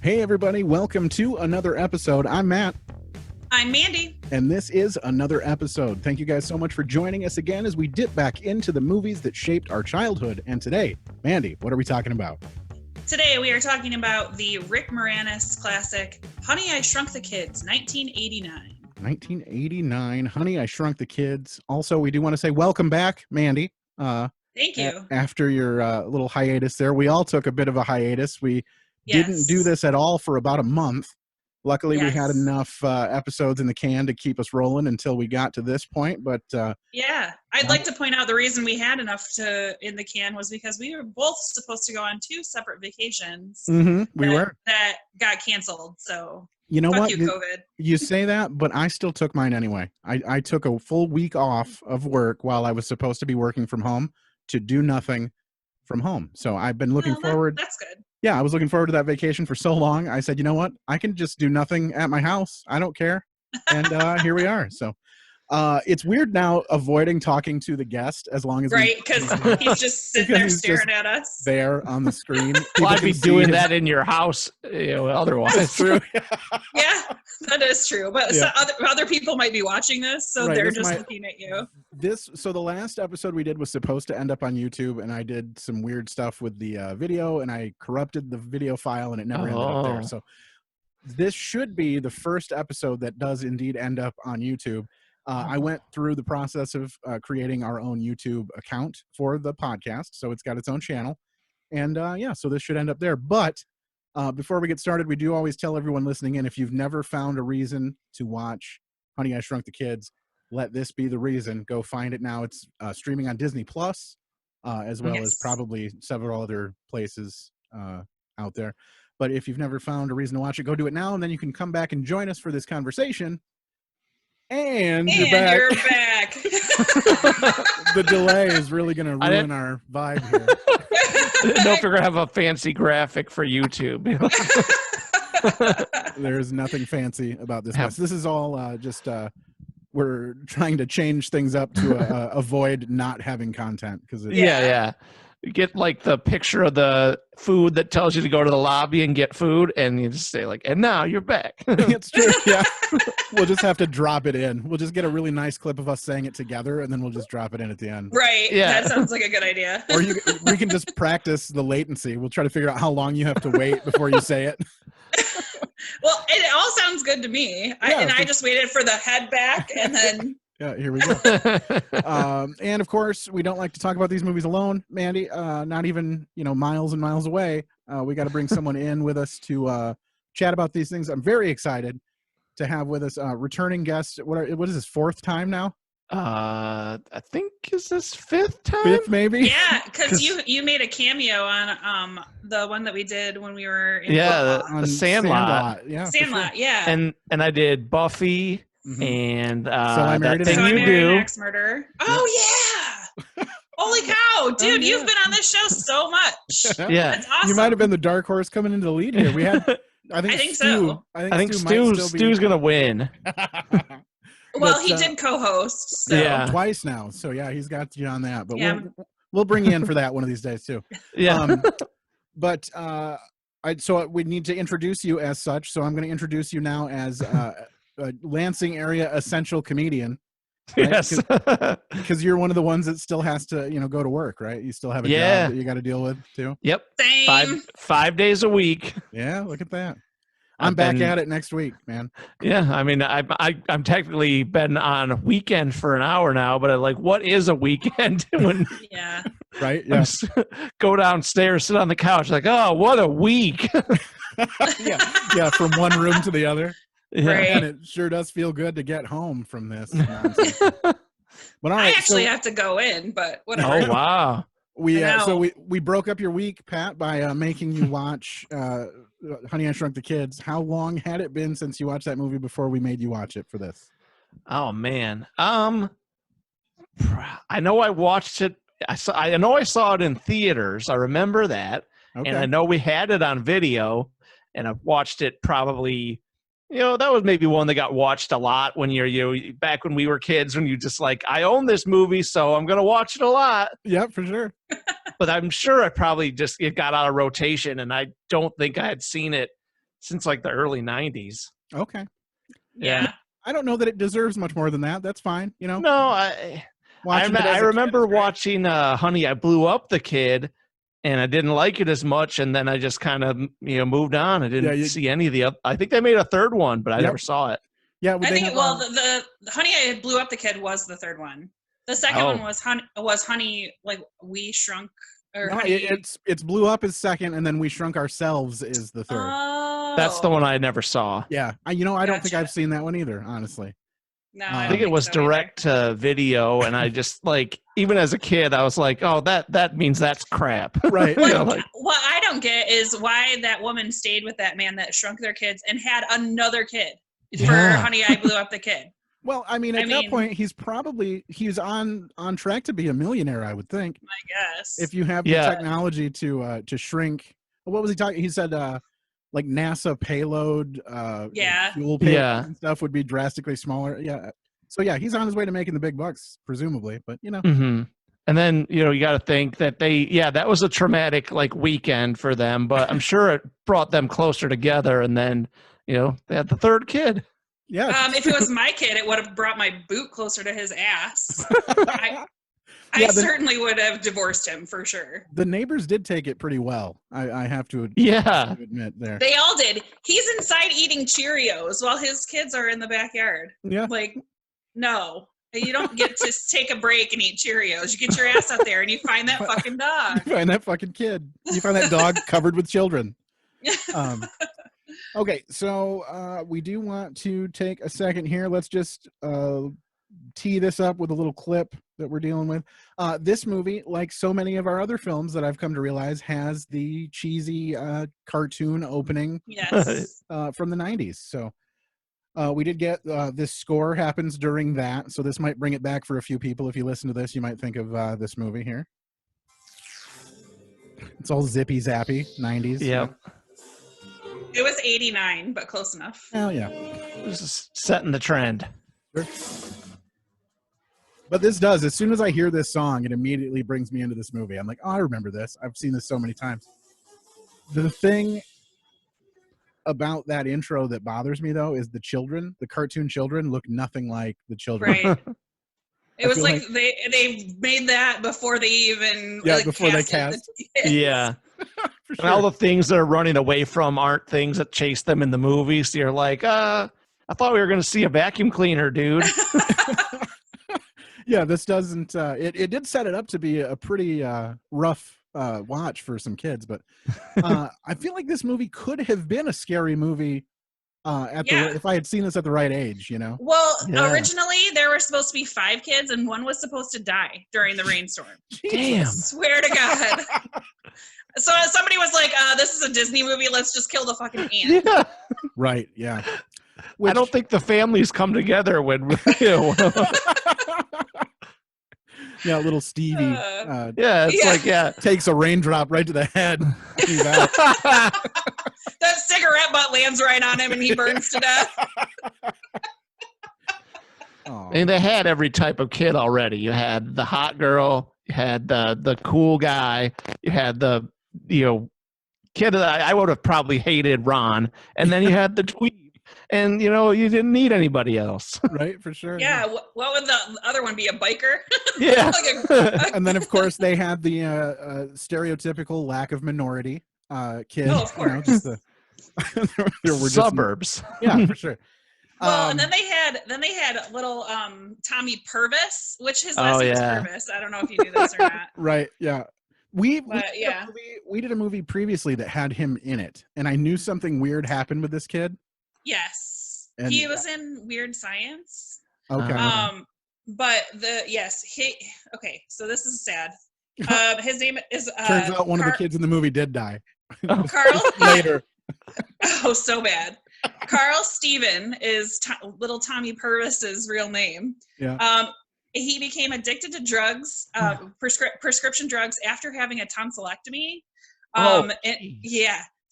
Hey everybody, welcome to another episode. I'm Matt. I'm Mandy. And this is another episode. Thank you guys so much for joining us again as we dip back into the movies that shaped our childhood. And today, Mandy, what are we talking about? Today we are talking about the Rick Moranis classic, Honey, I Shrunk the Kids, 1989. 1989, Honey, I Shrunk the Kids. Also, we do want to say welcome back, Mandy. Thank you. After your little hiatus there, we all took a bit of a hiatus. We didn't do this at all for about a month. Luckily, we had enough episodes in the can to keep us rolling until we got to this point. But I'd like to point out the reason we had enough in the can was because we were both supposed to go on two separate vacations. That got canceled. So you know what? You, COVID. You say that, but I still took mine anyway. I took a full week off of work while I was supposed to be working from home to do nothing from home. So I've been looking forward. That's good. Yeah, I was looking forward to that vacation for so long. I said, you know what? I can just do nothing at my house. I don't care. And here we are. So it's weird now avoiding talking to the guest as long as because he's just sitting there staring at us. There on the screen. Well, I'd be doing that in your house, otherwise. That's true. Yeah, that is true. But other people might be watching this, so they're just looking at you. So the last episode we did was supposed to end up on YouTube, and I did some weird stuff with the video, and I corrupted the video file, and it never ended up there. So this should be the first episode that does indeed end up on YouTube. I went through the process of creating our own YouTube account for the podcast, so it's got its own channel. And so this should end up there. But before we get started, we do always tell everyone listening in, if you've never found a reason to watch Honey, I Shrunk the Kids, let this be the reason. Go find it now. It's streaming on Disney Plus, as well as probably several other places out there. But if you've never found a reason to watch it, go do it now, and then you can come back and join us for this conversation. And you're back. The delay is really going to ruin our vibe here. I didn't know if we're going to have a fancy graphic for YouTube. There's nothing fancy about this. This is all just we're trying to change things up to avoid not having content. You get like the picture of the food that tells you to go to the lobby and get food, and you just say like, and now you're back. It's true. Yeah. We'll just have to drop it in. We'll just get a really nice clip of us saying it together, and then we'll just drop it in at the end. Right. Yeah. That sounds like a good idea. Or we can just practice the latency. We'll try to figure out how long you have to wait before you say it. Well, it all sounds good to me. I just waited for the head back, and then... Yeah, here we go. And of course, we don't like to talk about these movies alone, Mandy. Not even miles and miles away. We got to bring someone in with us to chat about these things. I'm very excited to have with us returning guests. What is this, fourth time now? I think is this fifth time? Fifth, maybe. Yeah, because you made a cameo on the one that we did when we were in the Sandlot. Yeah, Sandlot. Sure. Yeah. And I did Buffy. Mm-hmm. And that thing you do. Axe Murder. Oh yeah! Holy cow, dude! You've been on this show so much. Yeah, that's awesome. You might have been the dark horse coming into the lead here. We had, I think so. I think Stu's gonna win. Well, he did co-host. So. Twice now. So yeah, he's got you on that. But we'll bring you in for that one of these days too. Yeah. So we need to introduce you as such. So I'm going to introduce you now as. A Lansing area essential comedian, right? Yes, because you're one of the ones that still has to go to work, right? You still have a job that you got to deal with too. Yep. Same. Five days a week. Yeah, look at that. I'm back at it next week, man. Yeah, I mean, I'm technically been on weekend for an hour now, but what is a weekend? Right. Yeah. Go downstairs, sit on the couch, oh, what a week. Yeah. From one room to the other. Yeah. Right. And it sure does feel good to get home from this nonsense. But all right, I actually have to go in, but whatever. Oh wow. We broke up your week, Pat, by making you watch Honey, I Shrunk the Kids. How long had it been since you watched that movie before we made you watch it for this? Oh man. I know I watched it. I know I saw it in theaters. I remember that. Okay. And I know we had it on video, and I've watched it probably. That was maybe one that got watched a lot when you're back when we were kids, when you just I own this movie, so I'm going to watch it a lot. Yeah, for sure. But I'm sure it probably it got out of rotation, and I don't think I had seen it since like the early 90s. Okay. Yeah. I don't know that it deserves much more than that. That's fine. You know? No, I remember watching Honey, I Blew Up the Kid, and I didn't like it as much, and then I just kind of moved on. I didn't see any of the other. I think they made a third one, but I never saw it. Yeah, I think the Honey, I Blew Up the Kid was the third one. The second one was Honey, like We Shrunk. Or no, it's Blew Up is second, and then We Shrunk Ourselves is the third. Oh. That's the one I never saw. Yeah, I don't think I've seen that one either, honestly. No, I think it was direct to video, and I just like, even as a kid, I was like, "Oh, that means that's crap." Right. What I don't get is why that woman stayed with that man that shrunk their kids and had another kid for Honey, I Blew Up the Kid. Well, I mean, at that point, he's on track to be a millionaire, I would think. I guess. If you have the technology to shrink, what was he talking? He said, like NASA payload, fuel payload and stuff would be drastically smaller. Yeah. So yeah, he's on his way to making the big bucks, presumably. But Mm-hmm. And then you got to think that that was a traumatic like weekend for them, but I'm sure it brought them closer together. And then they had the third kid. Yeah. If it was my kid, it would have brought my boot closer to his ass. I certainly would have divorced him for sure. The neighbors did take it pretty well. I have to admit there. They all did. He's inside eating Cheerios while his kids are in the backyard. Yeah. Like, no. You don't get to take a break and eat Cheerios. You get your ass out there and you find that fucking dog. You find that fucking kid. You find that dog covered with children. Okay, so we do want to take a second here. Let's just tee this up with a little clip that we're dealing with. This movie, like so many of our other films that I've come to realize, has the cheesy cartoon opening from the 90s. So we did get this score happens during that. So this might bring it back for a few people. If you listen to this, you might think of this movie here. It's all zippy zappy 90s. Yeah. It was 89, but close enough. Oh, yeah. This is setting the trend. Sure. But this does. As soon as I hear this song, it immediately brings me into this movie. I'm like, oh, I remember this. I've seen this so many times. The thing about that intro that bothers me, though, is the children. The cartoon children look nothing like the children. Right. It was like they made that before they even before they cast. Yeah. For sure. And all the things they're running away from aren't things that chase them in the movies. So you're like, I thought we were going to see a vacuum cleaner, dude. Yeah, this doesn't. It did set it up to be a pretty rough watch for some kids, but I feel like this movie could have been a scary movie if I had seen this at the right age, Well, originally there were supposed to be 5 kids, and one was supposed to die during the rainstorm. Damn! I swear to God. So somebody was like, "This is a Disney movie. Let's just kill the fucking ant." Yeah. Right. Yeah. I don't think the families come together when. Yeah, little Stevie. Takes a raindrop right to the head. That cigarette butt lands right on him and he burns to death. And they had every type of kid already. You had the hot girl, you had the cool guy, you had the kid that I would have probably hated, Ron, and then you had the dweeb. And, you didn't need anybody else. Right, for sure. Yeah, what would the other one be, a biker? Yeah. And then, of course, they had the stereotypical lack of minority kid. Oh, of course. Just there were suburbs. Yeah, for sure. Well, and then they had little Tommy Purvis, which his last name is Purvis. I don't know if you knew this or not. Right, yeah. We did a movie previously that had him in it, and I knew something weird happened with this kid. Yes, and he was in Weird Science. Okay. Okay, so this is sad. His name is. Turns out one of the kids in the movie did die. Carl. Later. Oh, so bad. Carl Steven is little Tommy Purvis's real name. Yeah. He became addicted to drugs, prescription drugs, after having a tonsillectomy.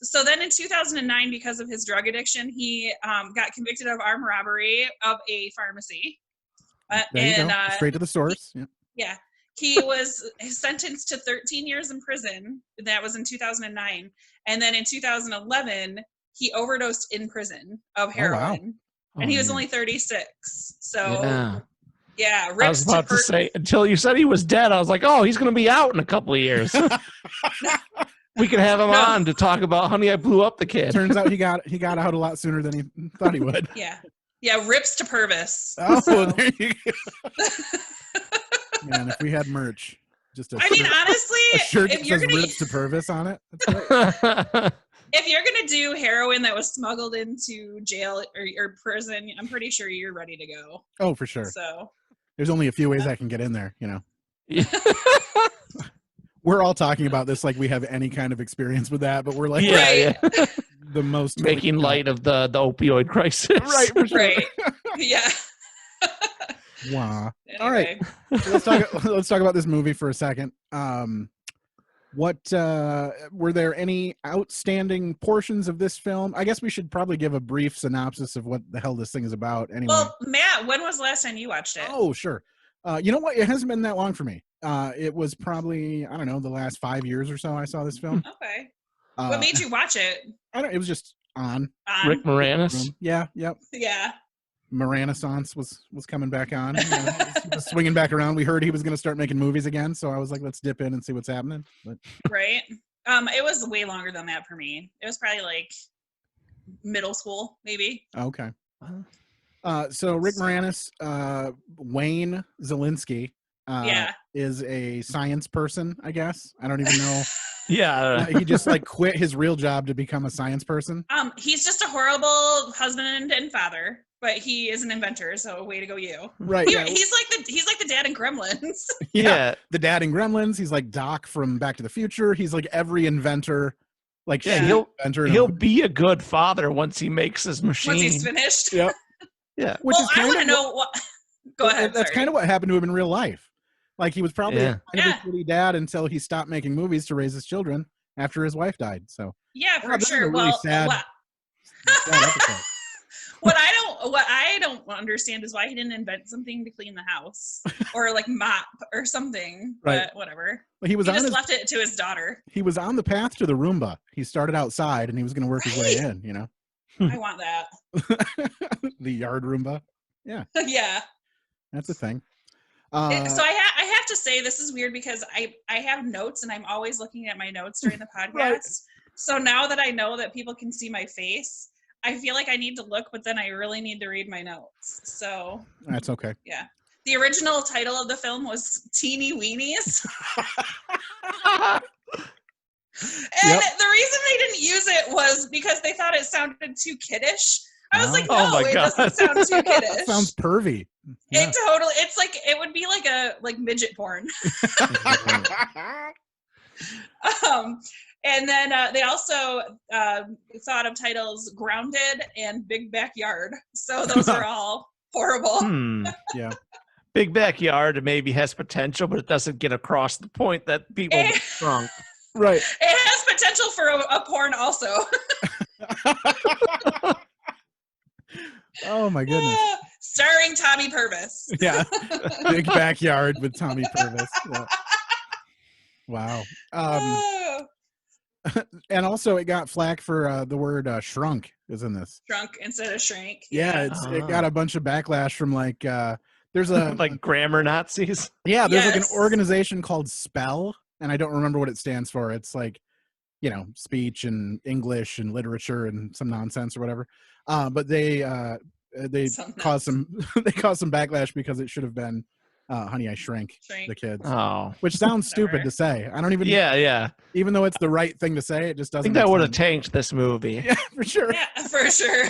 So then in 2009, because of his drug addiction, he got convicted of armed robbery of a pharmacy. Straight to the source. Yeah. He was sentenced to 13 years in prison. That was in 2009. And then in 2011, he overdosed in prison of heroin, and he was only 36. So yeah, I was about to say, until you said he was dead, I was like, oh, he's going to be out in a couple of years. We could have him on to talk about Honey, I Blew Up the Kid. Turns out he got out a lot sooner than he thought he would. Yeah, rips to Purvis. Oh, so. There you go. Man, if we had merch, just a honestly, a shirt that says rips to Purvis on it. That's great. If you're gonna do heroin that was smuggled into jail or prison, I'm pretty sure you're ready to go. Oh, for sure. So there's only a few ways I can get in there, We're all talking about this like we have any kind of experience with that, but we're like the most making light of the opioid crisis. Right, for sure. Right. Yeah. Wow. Anyway. All right. So let's talk about this movie for a second. What were there any outstanding portions of this film? I guess we should probably give a brief synopsis of what the hell this thing is about anyway. Well, Matt, when was the last time you watched it? Oh, sure. You know what? It hasn't been that long for me. It was probably, I don't know, the last 5 years or so I saw this film. Okay. What made you watch it? It was just on. Rick Moranis? Yeah, yep. Yeah. Moranisance was coming back on. He was swinging back around. We heard he was going to start making movies again, so I was like, let's dip in and see what's happening. But. Right. It was way longer than that for me. It was probably like middle school, maybe. Okay. So Rick Moranis, Wayne Zielinski, is a science person, I guess. I don't even know. He just quit his real job to become a science person. He's just a horrible husband and father, but he is an inventor, so way to go you. Right. He's like the dad in Gremlins. The dad in Gremlins. He's like Doc from Back to the Future. He's like every inventor. He'll be a good father once he makes his machine. Once he's finished. Yep. Yeah. Which is I want to know what. Go ahead. That's kind of what happened to him in real life. Like he was probably kind of a shitty dad until he stopped making movies to raise his children after his wife died. So for sure. Really sad episode. What I don't understand is why he didn't invent something to clean the house or like mop or something. Right. But whatever. But he just left it to his daughter. He was on the path to the Roomba. He started outside and he was going to work his way in. I want that. The yard Roomba. Yeah. Yeah. That's a thing. So I have to say this is weird because I have notes and I'm always looking at my notes during the podcast. Right. So now that I know that people can see my face, I feel like I need to look, but then I really need to read my notes. So that's okay. Yeah. The original title of the film was Teeny Weenies. And the reason they didn't use it was because they thought it sounded too kiddish. I was like, no, it doesn't sound too kiddish. That sounds pervy. Yeah. It's like, it would be like a midget porn. And then they also thought of titles Grounded and Big Backyard. So those are all horrible. Yeah. Big Backyard maybe has potential, but it doesn't get across the point that people get drunk. Right. It has potential for a porn also. Oh my goodness. Starring Tommy Purvis. Yeah. Big Backyard with Tommy Purvis. Yeah. Wow. And also it got flack for the word shrunk is in this. Shrunk instead of shrank. Yeah, it got a bunch of backlash from there's a like grammar Nazis. Yeah, there's like an organization called SPELL, and I don't remember what it stands for. It's like, speech and English and literature and some nonsense or whatever. But they caused some backlash because it should have been Honey, I Shrank the Kids. Oh, which sounds stupid to say. I don't even. Yeah. Even though it's the right thing to say, it just doesn't. I think that would have tanked this movie. Yeah, for sure. Yeah, for sure.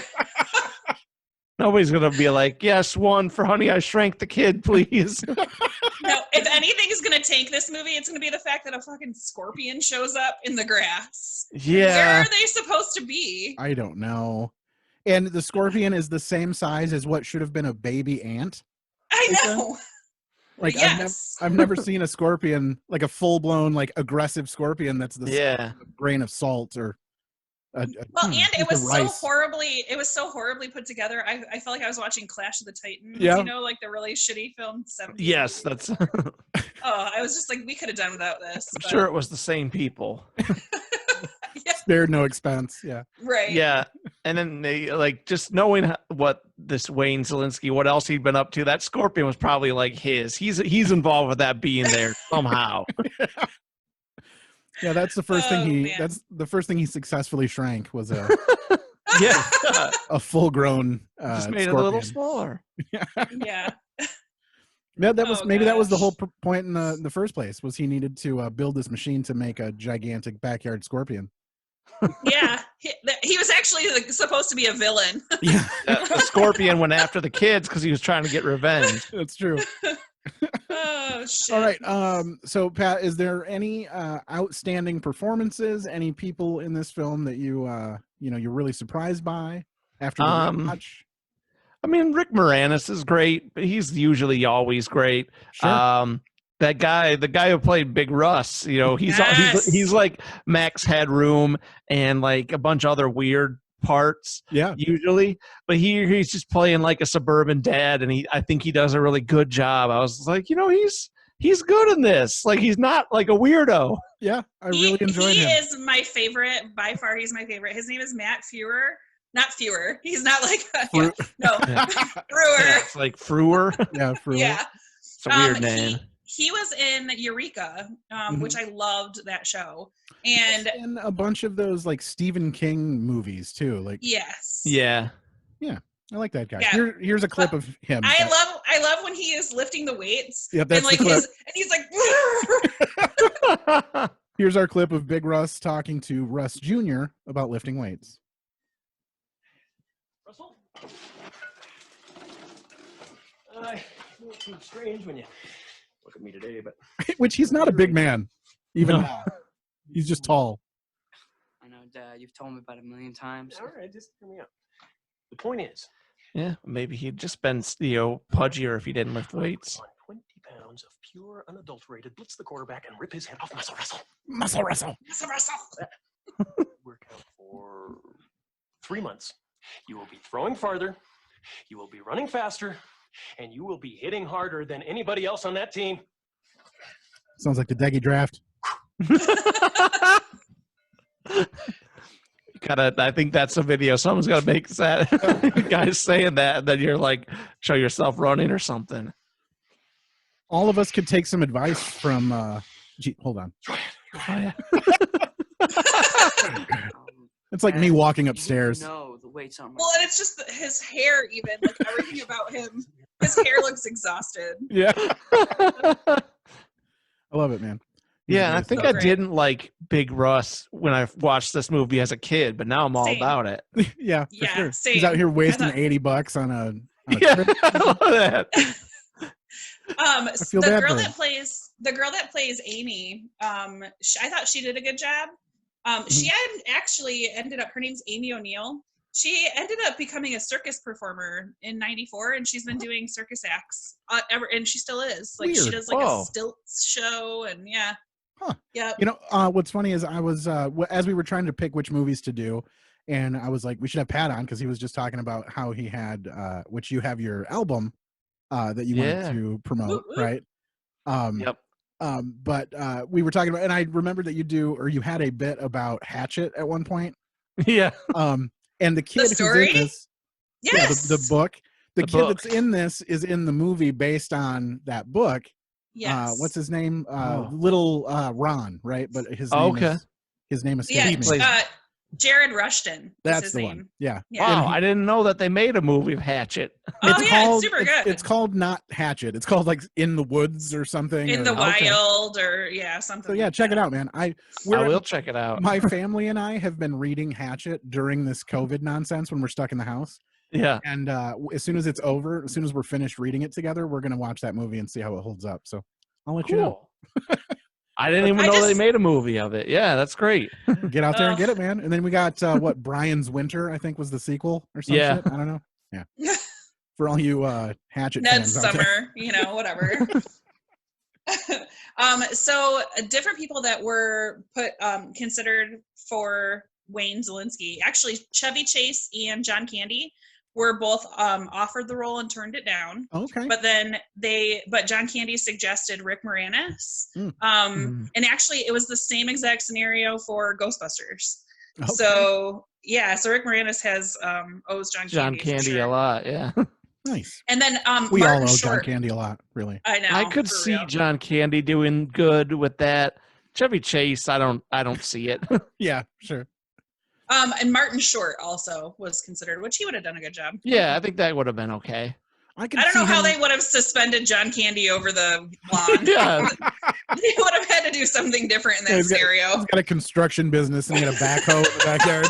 Nobody's gonna be like, yes, one for Honey, I Shrank the Kid, please. No, if anything is gonna tank this movie, it's gonna be the fact that a fucking scorpion shows up in the grass. Yeah. Where are they supposed to be? I don't know. And the scorpion is the same size as what should have been a baby ant. I know. Like yes. I've never seen a scorpion, like a full blown, like aggressive scorpion that's the size of a grain of salt or. And it was so horribly put together. I felt like I was watching Clash of the Titans. Yeah. Like the really shitty film 70s. Yes, that's. I was just like, we could have done without this. I'm sure it was the same people. Spared no expense. Yeah. Right. Yeah. And then they like just knowing what this Wayne Zielinski, what else he'd been up to, that scorpion was probably like his. He's involved with that being there somehow. Yeah, that's the first thing man. that's the first thing he successfully shrank was a a full-grown just made scorpion. it a little smaller. Yeah. Yeah, that was that was the gosh. whole point in the first place, was he needed to build this machine to make a gigantic backyard scorpion. Yeah. He was actually supposed to be a villain. Yeah, The scorpion went after the kids because he was trying to get revenge. that's true. Oh shit. All right. So Pat, is there any outstanding performances? Any people in this film that you're really surprised by after the rewatch? I mean, Rick Moranis is great, but he's usually always great. Sure. That guy, the guy who played Big Russ, Yes. he's like Max Headroom and like a bunch of other weird parts. Yeah. Usually, but he's just playing like a suburban dad, and I think he does a really good job. I was like, he's good in this. Like, he's not like a weirdo. Yeah, I really enjoyed him. He is my favorite by far. He's my favorite. His name is Matt Frewer. Not Fewer. He's not like no Frewer. Yeah, it's like Frewer. Yeah, Frewer. Yeah, It's a weird name. He was in Eureka, which I loved that show, and in a bunch of those like Stephen King movies too. Like, yes, Yeah. I like that guy. Yeah. Here's a clip of him. I love when he is lifting the weights. Yep, that's and like the clip. and he's like. Here's our clip of Big Russ talking to Russ Jr. about lifting weights. Russell? You look seem strange when you look at me today, but... Which he's not a big man, even now. He's just tall. I know, Dad. You've told me about it 1,000,000 times. All right, just hear me out. The point is... Yeah, maybe he'd just been, pudgier if he didn't lift weights. On 20 pounds of pure, unadulterated, blitz the quarterback and rip his head off muscle wrestle. Muscle wrestle. Work out for 3 months. You will be throwing farther, you will be running faster, and you will be hitting harder than anybody else on that team. Sounds like the Deggy draft. I think that's a video. Someone's got to make that. Guys saying that, and then you're like, show yourself running or something. All of us could take some advice from. Hold on. Oh, yeah. It's like me walking upstairs. No, the weight's on. Well, and it's just his hair, even like everything about him. His hair looks exhausted. Yeah. I love it, man. Yeah, I think so I great. didn't like Big Russ when I watched this movie as a kid, but now I'm all Same. about it. Yeah, for Yeah, sure. same. He's out here wasting I thought- $80 on a Yeah, trip. I love that. feel bad for him. The girl that plays Amy, I thought she did a good job. She had actually ended up, her name's Amy O'Neill. She ended up becoming a circus performer in '94, and she's been doing circus acts and she still is. Like, she Weird. does like Whoa. a stilts show, and yeah. Huh. Yeah. What's funny is I was as we were trying to pick which movies to do, and I was like, we should have Pat on because he was just talking about how he had which you have your album that you wanted to promote, Woo, woo. right? Yep. But we were talking about, and I remember that you had a bit about Hatchet at one point. Yeah. And the kid who's story? in this, Yes. the book, the kid book. that's in this is in the movie based on that book. Yes. What's his name? Little Ron, right? But his name Okay. his name is Yeah. Plays- Jared Rushton. That's his the name. one. Yeah. Yeah. Wow, I didn't know that they made a movie of Hatchet. Oh yeah, it's super good. It's called not Hatchet. It's called like In the Woods or something. In or, the Okay. wild, or something. So yeah, like check that. it out, man. I We're will check it out. my family and I have been reading Hatchet during this COVID nonsense when we're stuck in the house. Yeah. And as soon as it's over, as soon as we're finished reading it together, we're gonna watch that movie and see how it holds up. So I'll let you know. Cool. I didn't even know they made a movie of it. Yeah, that's great. Get out there and get it, man. And then we got what Brian's Winter, I think was the sequel or something. Yeah. I don't know. Yeah. For all you Hatchet Ned's fans out there. Summer, whatever. So different people that were considered for Wayne Zielinski. Actually, Chevy Chase and John Candy were both offered the role and turned it down. Okay. But John Candy suggested Rick Moranis. Mm. And actually it was the same exact scenario for Ghostbusters. Okay. So Rick Moranis has owes John Candy a lot, yeah. Nice. And then we Martin all owe Short. John Candy a lot, really. I know. I could see real. John Candy doing good with that. Chevy Chase, I don't see it. Yeah, sure. And Martin Short also was considered, which he would have done a good job. Yeah, I think that would have been okay. I don't know how they would have suspended John Candy over the lawn. Yeah. They would have had to do something different in that scenario. He's got a construction business and he got a backhoe in the backyard.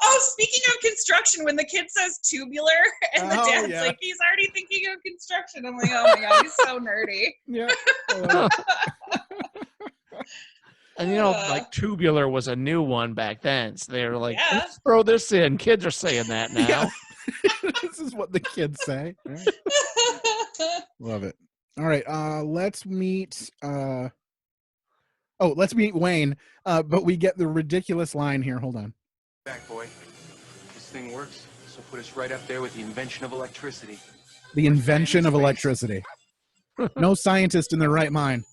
Oh, speaking of construction, when the kid says tubular and the dad's like, he's already thinking of construction. I'm like, oh my God, he's so nerdy. Yeah. And like tubular was a new one back then. So they were like, let's throw this in. Kids are saying that now. Yeah. This is what the kids say. Right? Love it. All right. Let's meet Wayne. But we get the ridiculous line here. Hold on. Back, boy. This thing works, so put us right up there with the invention of electricity. The invention of electricity. No scientist in their right mind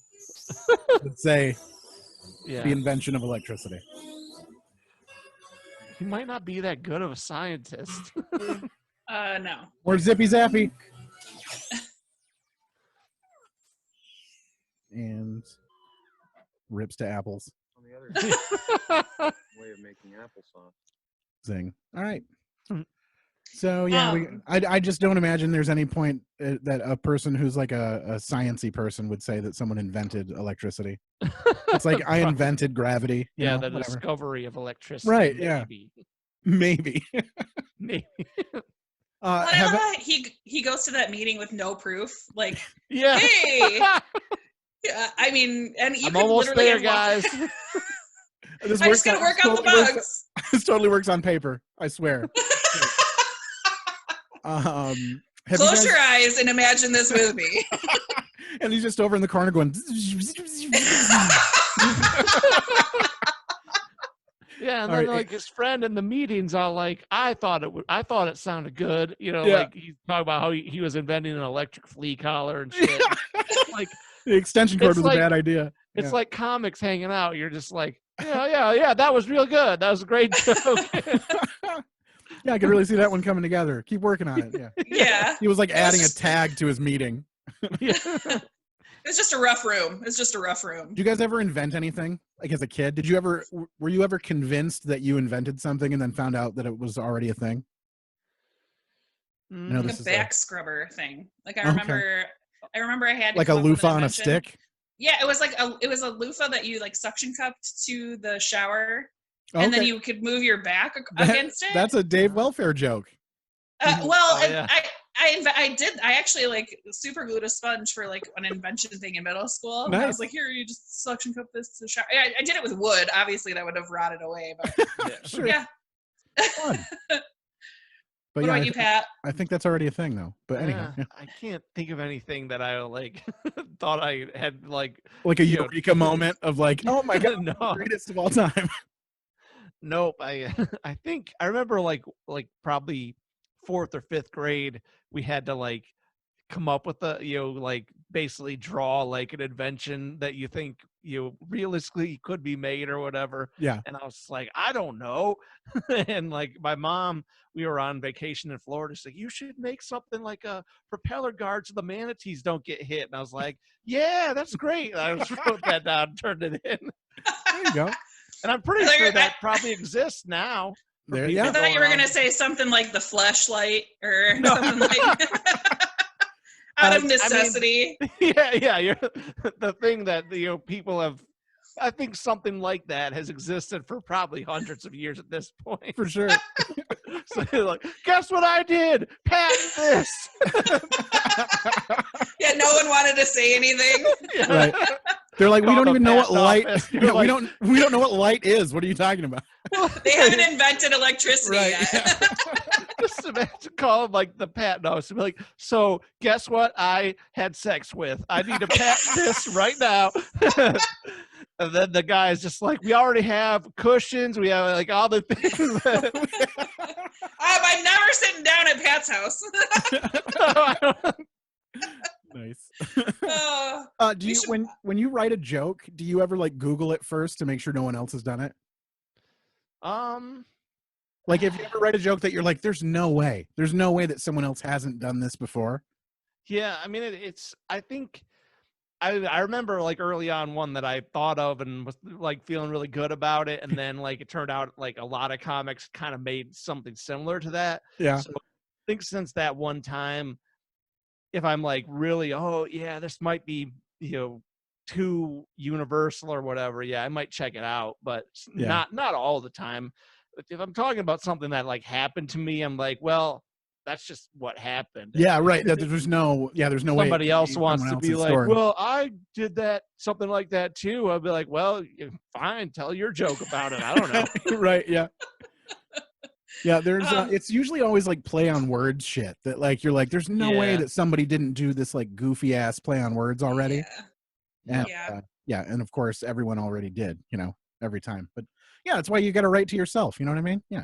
would say the invention of electricity. He might not be that good of a scientist. No. Or Zippy Zappy. And rips to apples. On the other hand, way of making applesauce. Zing. All right. So I just don't imagine there's any point that a person who's like a sciencey person would say that someone invented electricity. It's like I invented gravity. Yeah, the discovery of electricity. Right. Maybe. Yeah. Maybe. He goes to that meeting with no proof. Like, yeah. Hey. Yeah, I mean, and you I'm could almost literally there, guys. I'm just gonna work out the bugs. This totally works on paper. I swear. Close your eyes and imagine this with me. And he's just over in the corner going. Yeah, and then like his friend in the meetings all like, I thought it sounded good. Like he's talking about how he was inventing an electric flea collar and shit. Like the extension cord was a bad idea. It's like comics hanging out. You're just like, yeah, that was real good. That was a great joke. Yeah, I can really see that one coming together. Keep working on it. Yeah. Yeah. He was like adding a tag to his meeting. Yeah. It's just a rough room. Do you guys ever invent anything? Like as a kid, were you ever convinced that you invented something and then found out that it was already a thing? Like a back scrubber thing. Like I remember I had like a loofah on a stick. Yeah, it was a loofah that you like suction cupped to the shower, and then you could move your back against it. That's a Dave Welfare joke. I actually like super glued a sponge for like an invention thing in middle school. Nice. I was like, here, you just suction cup this to the shower. I did it with wood. Obviously, that would have rotted away, but sure. Yeah. Fun. But what about you, Pat? I think that's already a thing, though. But anyhow, I can't think of anything that I like thought I had like a eureka moment of like, oh my God, no. the greatest of all time. Nope. I think I remember like probably 4th or 5th grade, we had to like come up with like basically draw like an invention that you think realistically could be made or whatever. Yeah. And I was like, I don't know. And like my mom, we were on vacation in Florida. She's like, you should make something like a propeller guard so the manatees don't get hit. And I was like, yeah, that's great. And I just wrote that down and turned it in. There you go. And I'm pretty sure that probably exists now. There, I thought you were going to say something like the flashlight or something like out of necessity. I mean, yeah. You're the thing that people have. I think something like that has existed for probably hundreds of years at this point. For sure. So you're like, guess what I did? Patent this. Yeah, no one wanted to say anything. Right. They're like, we don't even know what light. We don't know what light is. What are you talking about? They haven't invented electricity yet. Yeah. Just imagine calling like the patent office and be like, so guess what I had sex with? I need to patent this right now. And then the guy is just like, we already have cushions. We have like all the things. I'm never sitting down at Pat's house. Nice. Do you when you write a joke, do you ever like Google it first to make sure no one else has done it? Like, if you ever write a joke that you're like, there's no way that someone else hasn't done this before. Yeah, I mean, it's. I think I remember like early on one that I thought of and was like feeling really good about it, and then like it turned out like a lot of comics kind of made something similar to that. Yeah. So I think since that one time, if I'm like really, oh yeah, this might be, you know, too universal or whatever, yeah, I might check it out, but not all the time. If I'm talking about something that like happened to me, I'm like, well, that's just what happened. Yeah, right. There's no way somebody else wants to be like, story. well, I did that, something like that too. I'll be like, well, fine, tell your joke about it. I don't know. Right? Yeah. Yeah, there's it's usually always like play on words shit that like you're like, there's no way that somebody didn't do this like goofy ass play on words already. And, and of course everyone already did, you know, every time. But yeah, that's why you got to write to yourself. You know what I mean? Yeah.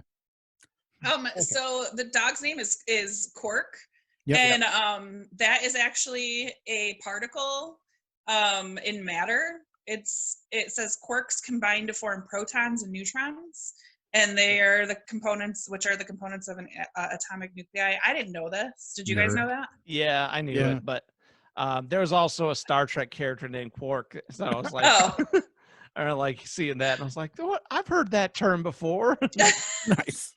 So the dog's name is Quark, and that is actually a particle in matter. It says quarks combine to form protons and neutrons, and they are the components, which are the components of an atomic nuclei. I didn't know this. Did you guys know that? Yeah, I knew it, but there was also a Star Trek character named Quark, so I was like, or like seeing that, and I was like, what? I've heard that term before. Nice.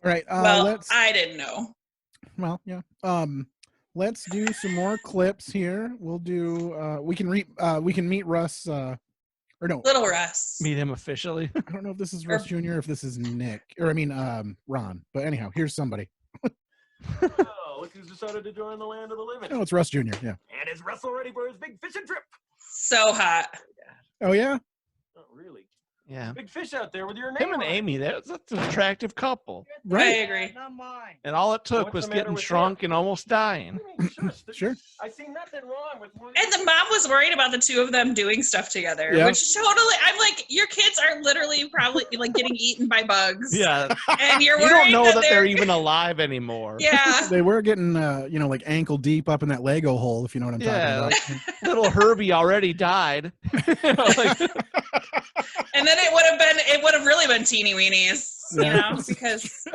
All right. Well, I didn't know. Well, yeah. Let's do some more clips here. We'll do. We can meet Russ. Or no, Little Russ. Meet him officially. I don't know if this is Russ Jr. or if this is Nick, or I mean Ron. But anyhow, here's somebody. Oh, look who's decided to join the land of the living. Oh, it's Russ Jr. Yeah. And is Russell ready for his big fishing trip? So hot. Oh yeah. Oh really? Yeah. Big fish out there with your name. Him and Amy, that's an attractive couple. Right. I agree. Not mine. And all it took was getting shrunk and almost dying. Sure. I see nothing wrong with one. And the mom was worried about the two of them doing stuff together, which totally, I'm like, your kids are literally probably like getting eaten by bugs. Yeah. And you're you worried don't know that they're they're even alive anymore. Yeah. They were getting, you know, like ankle deep up in that Lego hole, if you know what I'm talking about. Little Herbie already died. And then it would have really been teeny weenies, you know, because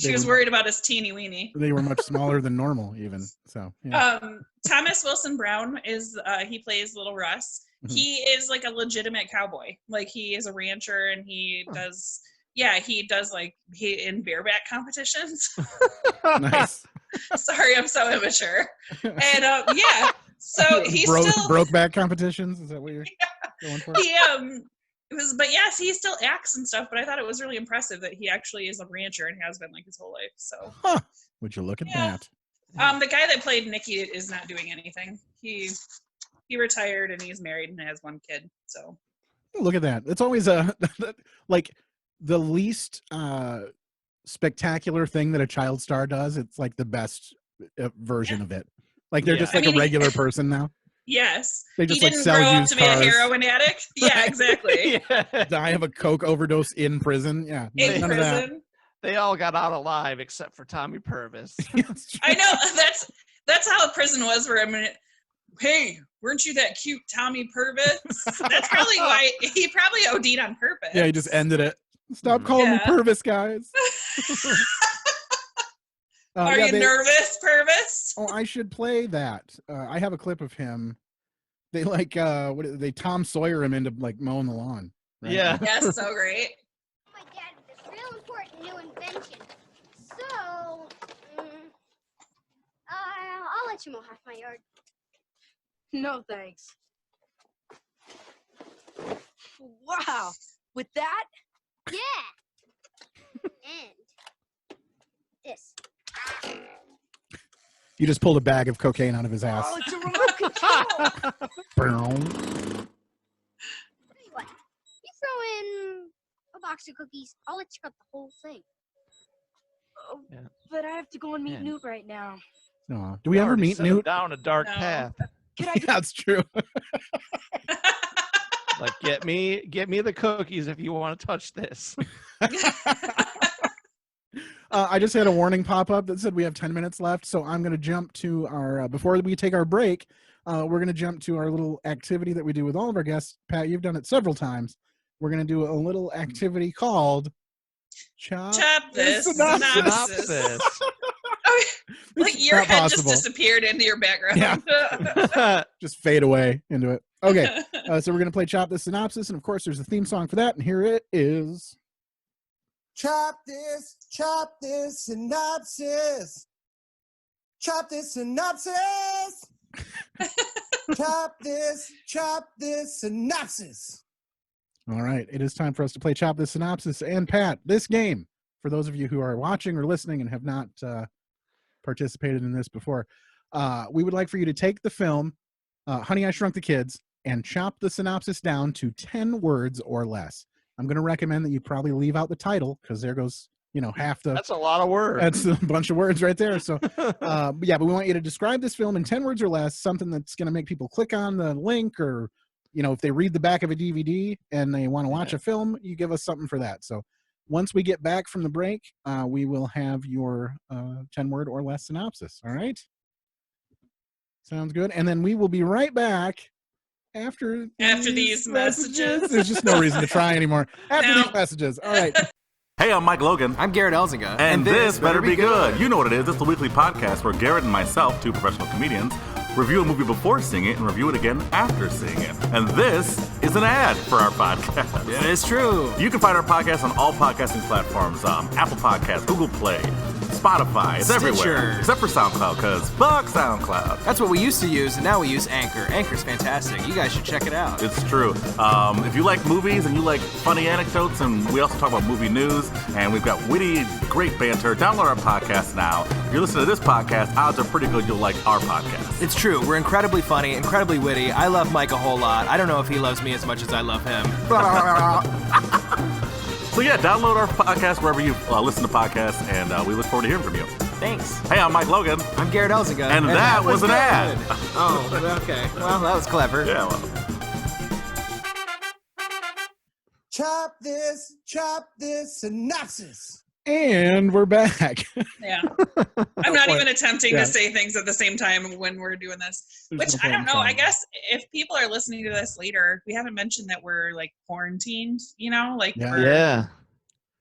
she was worried about his teeny weenie. They were much smaller than normal, even. So, yeah. Thomas Wilson Brown is he plays Little Russ. Mm-hmm. He is like a legitimate cowboy. Like he is a rancher, and he does like in bareback competitions. Nice. Sorry, I'm so immature. And so he's still brokeback competitions. Is that what you're going for? But yes, he still acts and stuff. But I thought it was really impressive that he actually is a rancher and has been like his whole life. So, would you look at that? The guy that played Nicky is not doing anything. He retired and he's married and has one kid. So, look at that. It's always like the least spectacular thing that a child star does. It's like the best version of it. Like they're just like a regular person now. Yes. They just he like didn't sell grow up used to be cars. a heroin addict. Yeah, exactly. Die of a coke overdose in prison. Yeah. In none prison. Of that. They all got out alive except for Tommy Purvis. I know. That's how prison was for a minute. Hey, weren't you that cute Tommy Purvis? That's probably why he probably OD'd on purpose. Yeah, he just ended it. Stop calling me Purvis, guys. Are you nervous, Purvis? Oh, I should play that. I have a clip of him. They like they Tom Sawyer him into like mowing the lawn. Right? Yeah. Yes, so great. My dad did this real important new invention. So, I'll let you mow half my yard. No, thanks. Wow. With that? Yeah. And this. You just pulled a bag of cocaine out of his ass. Oh, it's a remote control. Tell you what, you throw in a box of cookies, I'll let you cut the whole thing. Oh, but I have to go and meet Newt right now. No. Do we ever meet Newt? Down a dark path. That's true. Like get me the cookies if you want to touch this. I just had a warning pop up that said we have 10 minutes left, so I'm going to jump to our before we take our break. We're going to jump to our little activity that we do with all of our guests. Pat, you've done it several times. we're going to do a little activity called Chop this Synopsis. Okay. Like your head just disappeared into your background. Yeah. Just fade away into it. Okay. So we're going to play Chop This Synopsis. And of course, there's a theme song for that. And here it is. Chop this synopsis. Chop this synopsis. Chop this synopsis. All right. It is time for us to play Chop This Synopsis. And Pat, this game, for those of you who are watching or listening and have not participated in this before, we would like for you to take the film Honey, I Shrunk the Kids and chop the synopsis down to 10 words or less. I'm going to recommend that you probably leave out the title because there goes, half the... That's a lot of words. That's a bunch of words right there. So, but we want you to describe this film in 10 words or less, something that's going to make people click on the link, or, if they read the back of a DVD and they want to watch a film, you give us something for that. So once we get back from the break, we will have your 10-word or less synopsis. All right? Sounds good. And then we will be right back after these messages. There's just no reason to try anymore. After these messages. All right. Hey, I'm Mike Logan. I'm Garrett Elzinga. And this better be good. You know what it is. It's the weekly podcast where Garrett and myself, two professional comedians, review a movie before seeing it and review it again after seeing it. And this is an ad for our podcast. It is true. You can find our podcast on all podcasting platforms. Apple Podcasts, Google Play, Spotify. It's Stitcher. everywhere. Except for SoundCloud, because fuck SoundCloud. That's what we used to use, and now we use Anchor. Anchor's fantastic. You guys should check it out. It's true. If you like movies and you like funny anecdotes, and we also talk about movie news, and we've got witty, great banter, download our podcast now. If you're listening to this podcast, odds are pretty good you'll like our podcast. It's true. We're incredibly funny, incredibly witty. I love Mike a whole lot. I don't know if he loves me as much as I love him. So yeah, download our podcast wherever you listen to podcasts, and we look forward to hearing from you. Thanks. Hey, I'm Mike Logan. I'm Garrett Elzinga. And that was an ad. Oh, okay. Well, that was clever. Yeah, well. Chop this synopsis. And we're back. Yeah. I'm not even attempting to say things at the same time when we're doing this. Which, I don't know. I guess if people are listening to this later, we haven't mentioned that we're like quarantined, Yeah.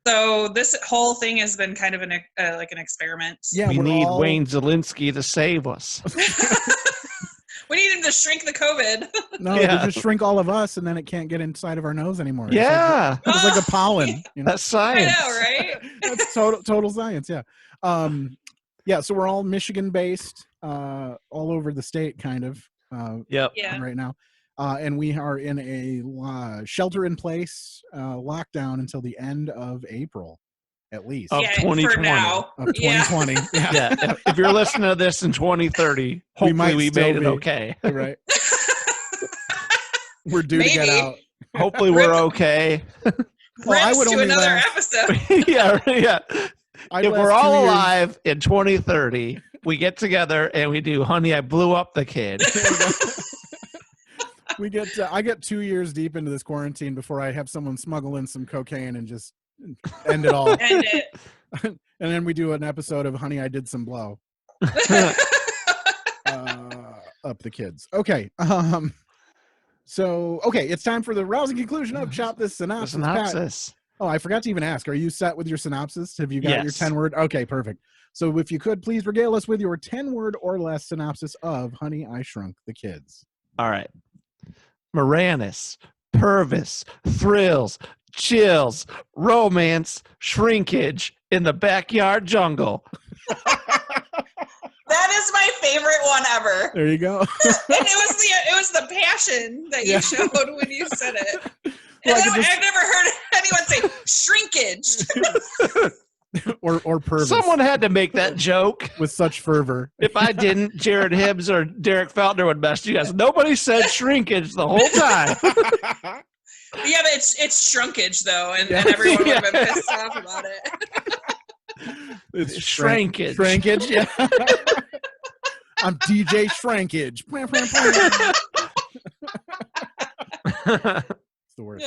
So this whole thing has been kind of an experiment. Yeah, we need Wayne Zelinsky to save us. We need him to shrink the COVID. No, they just shrink all of us, and then it can't get inside of our nose anymore. Yeah. It's like a pollen. That's science. I know, right? That's total science, yeah. So we're all Michigan-based, all over the state, kind of. Right now. And we are in a shelter-in-place lockdown until the end of April. At least. Of 2020. For now. Of 2020. Yeah. If you're listening to this in 2030, hopefully we made it okay. Right. We're due to get out. Hopefully we're okay. I would only another episode. Yeah. If we're all alive in 2030, we get together and we do Honey, I Blew Up the Kid. I get 2 years deep into this quarantine before I have someone smuggle in some cocaine and just end it all. End it. And then we do an episode of Honey, I Did Some Blow. Up the kids. Okay. It's time for the rousing conclusion of Chop This Synopsis. Synopsis. Oh, I forgot to even ask. Are you set with your synopsis? Have you got your 10-word? Okay, perfect. So if you could, please regale us with your 10-word or less synopsis of Honey, I Shrunk the Kids. All right. Moranis, Purvis, thrills, chills, romance, shrinkage in the backyard jungle. That is my favorite one ever. There you go. And it was the passion that you showed when you said it. I've never heard anyone say shrinkage. or Purvis. Someone had to make that joke with such fervor. If I didn't, Jared Hibbs or Derek Feltner would mess you guys. Nobody said shrinkage the whole time. Yeah, but it's shrunkage though, and everyone would have been pissed off about it. It's shrinkage. Shrinkage, yeah. I'm DJ Shrinkage. It's the worst.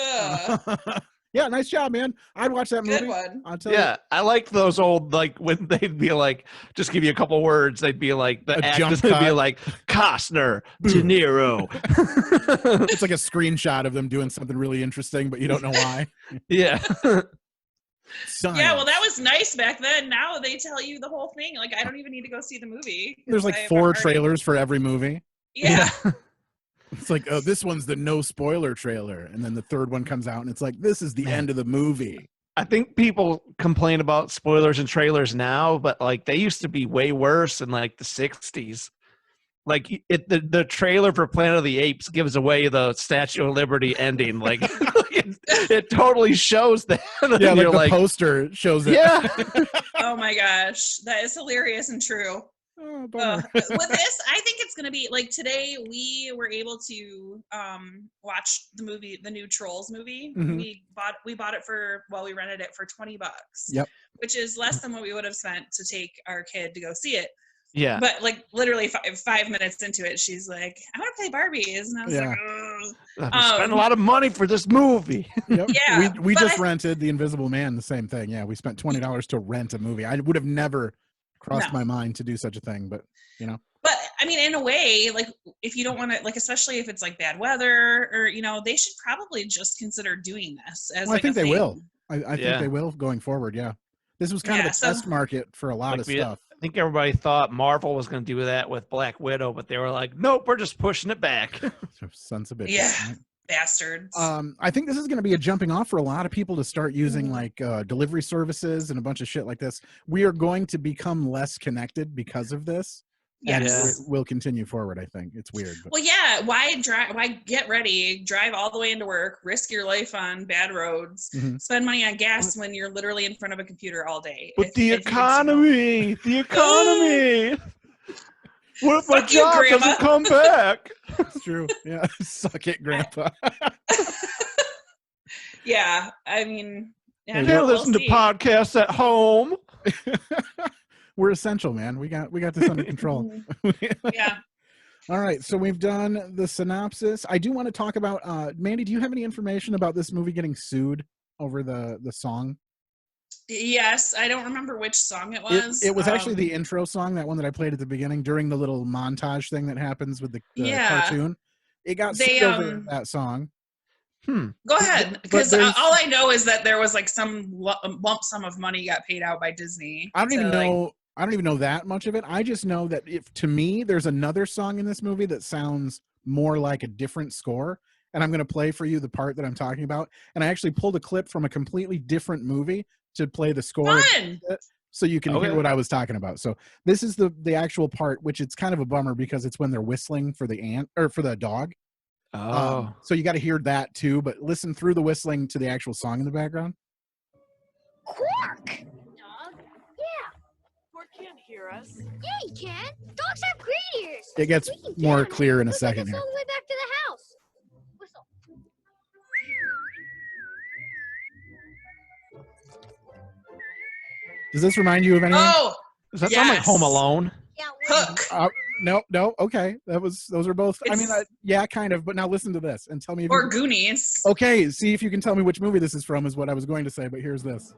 Yeah, nice job, man. I'd watch that movie. Good one. I'll tell you. Yeah, I like those old, like, when they'd be like, just give you a couple words, they'd be like, the A actors jump would be cut. like, Costner, De Niro. It's like a screenshot of them doing something really interesting, but you don't know why. Yeah. Science. Yeah, well, that was nice back then. Now they tell you the whole thing. Like, I don't even need to go see the movie. There's like I've 4 already- trailers for every movie. Yeah. It's like, oh, this one's the no spoiler trailer. And then the third one comes out and it's like, this is the end of the movie. I think people complain about spoilers and trailers now, but like they used to be way worse in like the 60s. Like the trailer for Planet of the Apes gives away the Statue of Liberty ending. Like it totally shows that. Yeah, like the poster shows it. Yeah. Oh my gosh, that is hilarious and true. Oh, With this, I think it's gonna be like today. We were able to watch the movie, the new Trolls movie. Mhm. We bought it for we rented it for $20. Yep. Which is less than what we would have spent to take our kid to go see it. Yeah. But like literally 5 minutes into it, she's like, "I want to play Barbies," and I was like, "Ugh." I spent a lot of money for this movie. Yep. Yeah, we but just rented The Invisible Man, the same thing. Yeah, we spent $20 to rent a movie. I would have never crossed my mind to do such a thing, but you know. But I mean, in a way, like if you don't want to, like, especially if it's like bad weather or they should probably just consider doing this as. Well, like I think a they thing. will. I think they will going forward. Yeah, this was kind of a test market for a lot of stuff. I think everybody thought Marvel was going to do that with Black Widow, but they were like, "Nope, we're just pushing it back." Sons of bitches. Yeah, bastards. I think this is going to be a jumping off for a lot of people to start using like delivery services and a bunch of shit like this. We are going to become less connected because of this. Yes. And we'll continue forward. I think it's weird. But. Well, yeah. Why drive? Why get ready? Drive all the way into work. Risk your life on bad roads. Mhm. Spend money on gas when you're literally in front of a computer all day. But the economy. What if my Fuck you, job Grandma. doesn't come back? It's true. Yeah, suck it, Grandpa. Yeah, I mean, You can't listen to podcasts at home. We're essential, man. We got this under control. Yeah. All right, so we've done the synopsis. I do want to talk about Mandy. Do you have any information about this movie getting sued over the song? Yes, I don't remember which song it was. It was actually the intro song, that one that I played at the beginning during the little montage thing that happens with the cartoon. It got sued over that song. Go ahead, because all I know is that there was like some lump sum of money got paid out by Disney. I don't even know that much of it. I just know that to me, there's another song in this movie that sounds more like a different score. And I'm going to play for you the part that I'm talking about. And I actually pulled a clip from a completely different movie to play the score. So you can hear what I was talking about. So this is the actual part, which it's kind of a bummer because it's when they're whistling for the ant or for the dog. Oh. So you got to hear that too, but listen through the whistling to the actual song in the background. Quark! Dog? Yeah. Quark can't hear us. Yeah, he can. Dogs have great ears. It gets more clear in a second here. All the way back to the house. Whistle. Does this remind you of anything? Oh, does that sound like Home Alone? Yeah, Hook. No. Okay, those are both. I mean, yeah, kind of. But now listen to this and tell me. Or Goonies. Okay, see if you can tell me which movie this is from. Is what I was going to say, but here's this.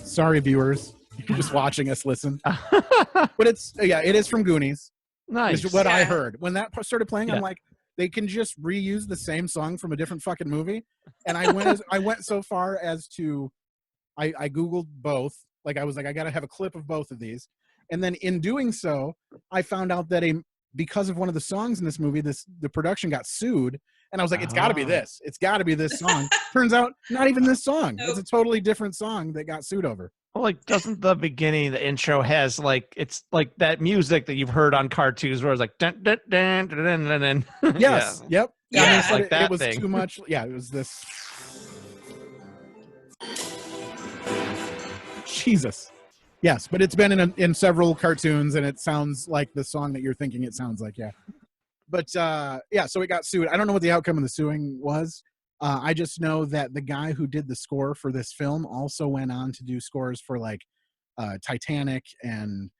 Sorry, viewers. You're just watching us listen. But it is from Goonies. Nice. Is what I heard. When that started playing, I'm Yeah. like, they can just reuse the same song from a different fucking movie. And I went so far as to I Googled both. Like I was like, I gotta have a clip of both of these. And then in doing so, I found out that because of one of the songs in this movie, the production got sued. And I was like, it's gotta be this. It's gotta be this song. Turns out not even this song. It's a totally different song that got sued over. Well, like, doesn't the beginning, the intro has like, it's like that music that you've heard on cartoons where it's like, dun, dun, dun, dun, dun, dun, dun. Yes. Yeah. Yep. Yeah. It's Like that it was thing. too much. Yeah, it was this. Jesus. Yes, but it's been in several cartoons, and it sounds like the song that you're thinking it sounds like. Yeah. But yeah, so it got sued. I don't know what the outcome of the suing was. I just know that the guy who did the score for this film also went on to do scores for like Titanic and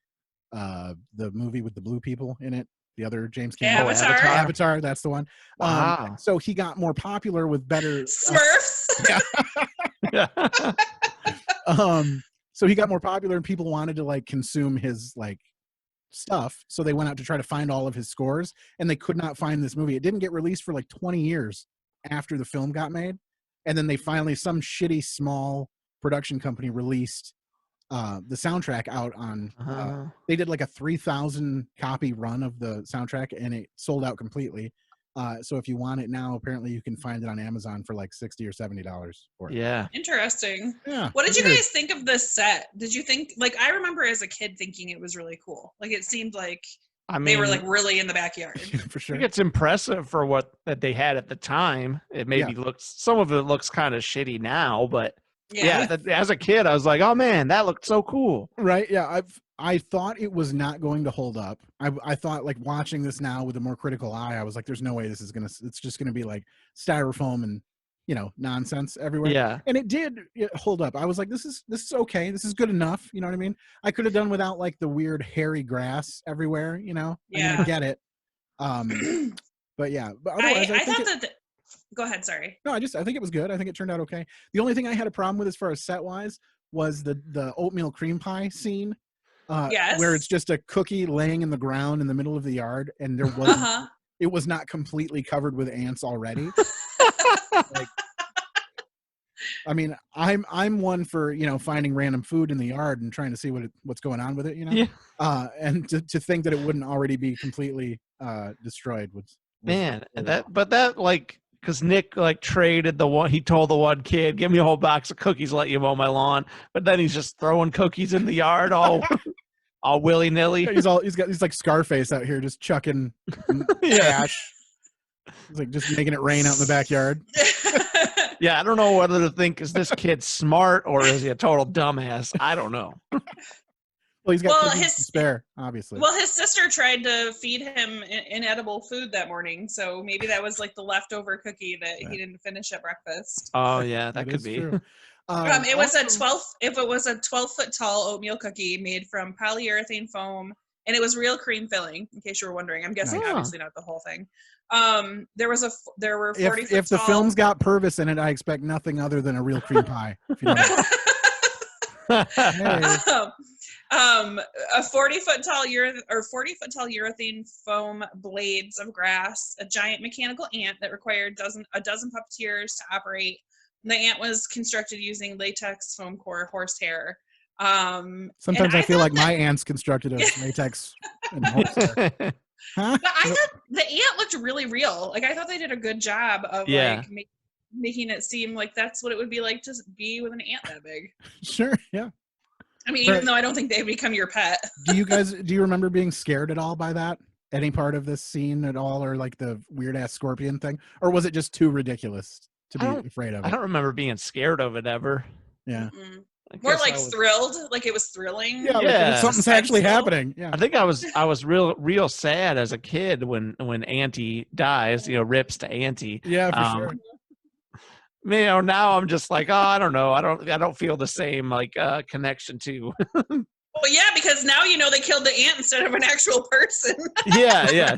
the movie with the blue people in it. The other James Cameron. Avatar. That's the one. Wow. So he got more popular with better Smurfs. Yeah. So he got more popular and people wanted to like consume his like stuff. So they went out to try to find all of his scores and they could not find this movie. It didn't get released for like 20 years after the film got made. And then they finally, some shitty small production company released the soundtrack out on they did like a 3,000 copy run of the soundtrack and it sold out completely. So if you want it now, apparently you can find it on Amazon for like $60 or $70 for it. Yeah. Interesting. Yeah. What did you guys think of this set? Did you think, like, I remember as a kid thinking it was really cool. Like, it seemed like they were like really in the backyard. For sure. I think it's impressive for what that they had at the time. It maybe looks, some of it looks kind of shitty now, but as a kid, I was like, oh man, that looked so cool. Right. Yeah. I thought it was not going to hold up. I thought like watching this now with a more critical eye, I was like, there's no way this is it's just going to be like styrofoam and, nonsense everywhere. Yeah. And it did hold up. I was like, this is okay. This is good enough. You know what I mean? I could have done without like the weird hairy grass everywhere, Yeah. I'm going to get it. But yeah, but otherwise I thought that go ahead. Sorry. No, I think it was good. I think it turned out okay. The only thing I had a problem with as far as set wise was the oatmeal cream pie scene. Where it's just a cookie laying in the ground in the middle of the yard, and there wasn't. It was not completely covered with ants already. Like, I mean, I'm one for finding random food in the yard and trying to see what's going on with it. Yeah. And to think that it wouldn't already be completely destroyed was man. Because Nick like traded he told the one kid, give me a whole box of cookies, let you mow my lawn. But then he's just throwing cookies in the yard all willy nilly. Yeah, he's like Scarface out here just chucking cash. He's like just making it rain out in the backyard. Yeah, I don't know whether to think, is this kid smart or is he a total dumbass? I don't know. Well, he's got cookies to spare, obviously. Well, his sister tried to feed him inedible food that morning, so maybe that was like the leftover cookie that he didn't finish at breakfast. Oh yeah, that could be. It was a 12-foot tall oatmeal cookie made from polyurethane foam, and it was real cream filling. In case you were wondering, I'm guessing obviously not the whole thing. There were 40 foot if the film's got Purvis in it, I expect nothing other than a real cream pie. If you know a 40-foot tall urethane foam blades of grass, a giant mechanical ant that required a dozen puppeteers to operate. And the ant was constructed using latex foam core horsehair. Sometimes I feel like my ant's constructed of latex and horsehair. Huh? I thought the ant looked really real. Like I thought they did a good job of like making it seem like that's what it would be like to be with an ant that big. Sure, yeah. I mean, even though I don't think they become your pet. Do you remember being scared at all by that? Any part of this scene at all, or like the weird ass scorpion thing? Or was it just too ridiculous to be afraid of it? I don't remember being scared of it ever. Yeah. More like thrilled, like it was thrilling. Yeah, like something's actually happening. Yeah. I think I was real sad as a kid when Auntie dies, rips to Auntie. Yeah, for sure. Now I'm just like, I don't know. I don't feel the same like connection to. Well, yeah, because now they killed the ant instead of an actual person. Yeah.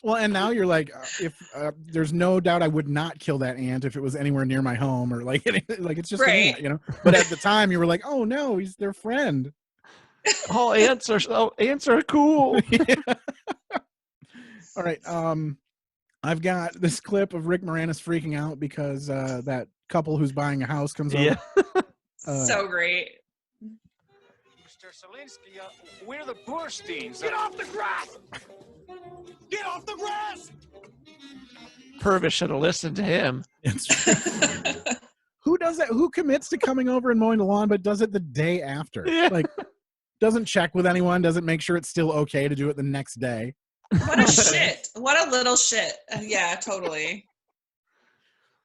Well, and now you're like, if there's no doubt I would not kill that ant if it was anywhere near my home or like it's just right. an ant, But at the time you were like, oh no, he's their friend. Oh, ants are cool. Yeah. All right. I've got this clip of Rick Moranis freaking out because that couple who's buying a house comes over. So great. Mr. Selinsky, we're the Bursteins. Get off the grass! Get off the grass! Purvis should have listened to him. Who does that? Who commits to coming over and mowing the lawn, but does it the day after? Yeah. Like, doesn't check with anyone, doesn't make sure it's still okay to do it the next day. What a shit. What a little shit. Yeah, totally.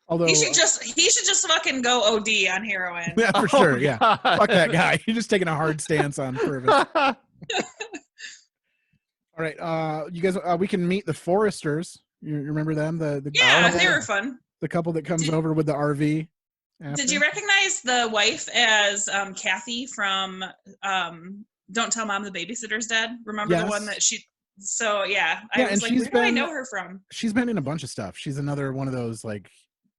Although he should just fucking go OD on heroin. Yeah, for sure. Yeah. Fuck that guy. You're just taking a hard stance on Purvis. All right. You guys, we can meet the Foresters. You remember them? They were fun. The couple that comes over with the RV. after. Did you recognize the wife as Kathy from Don't Tell Mom the Babysitter's Dead? Remember the one that she... So, yeah. I was like, where do I know her from? She's been in a bunch of stuff. She's another one of those, like,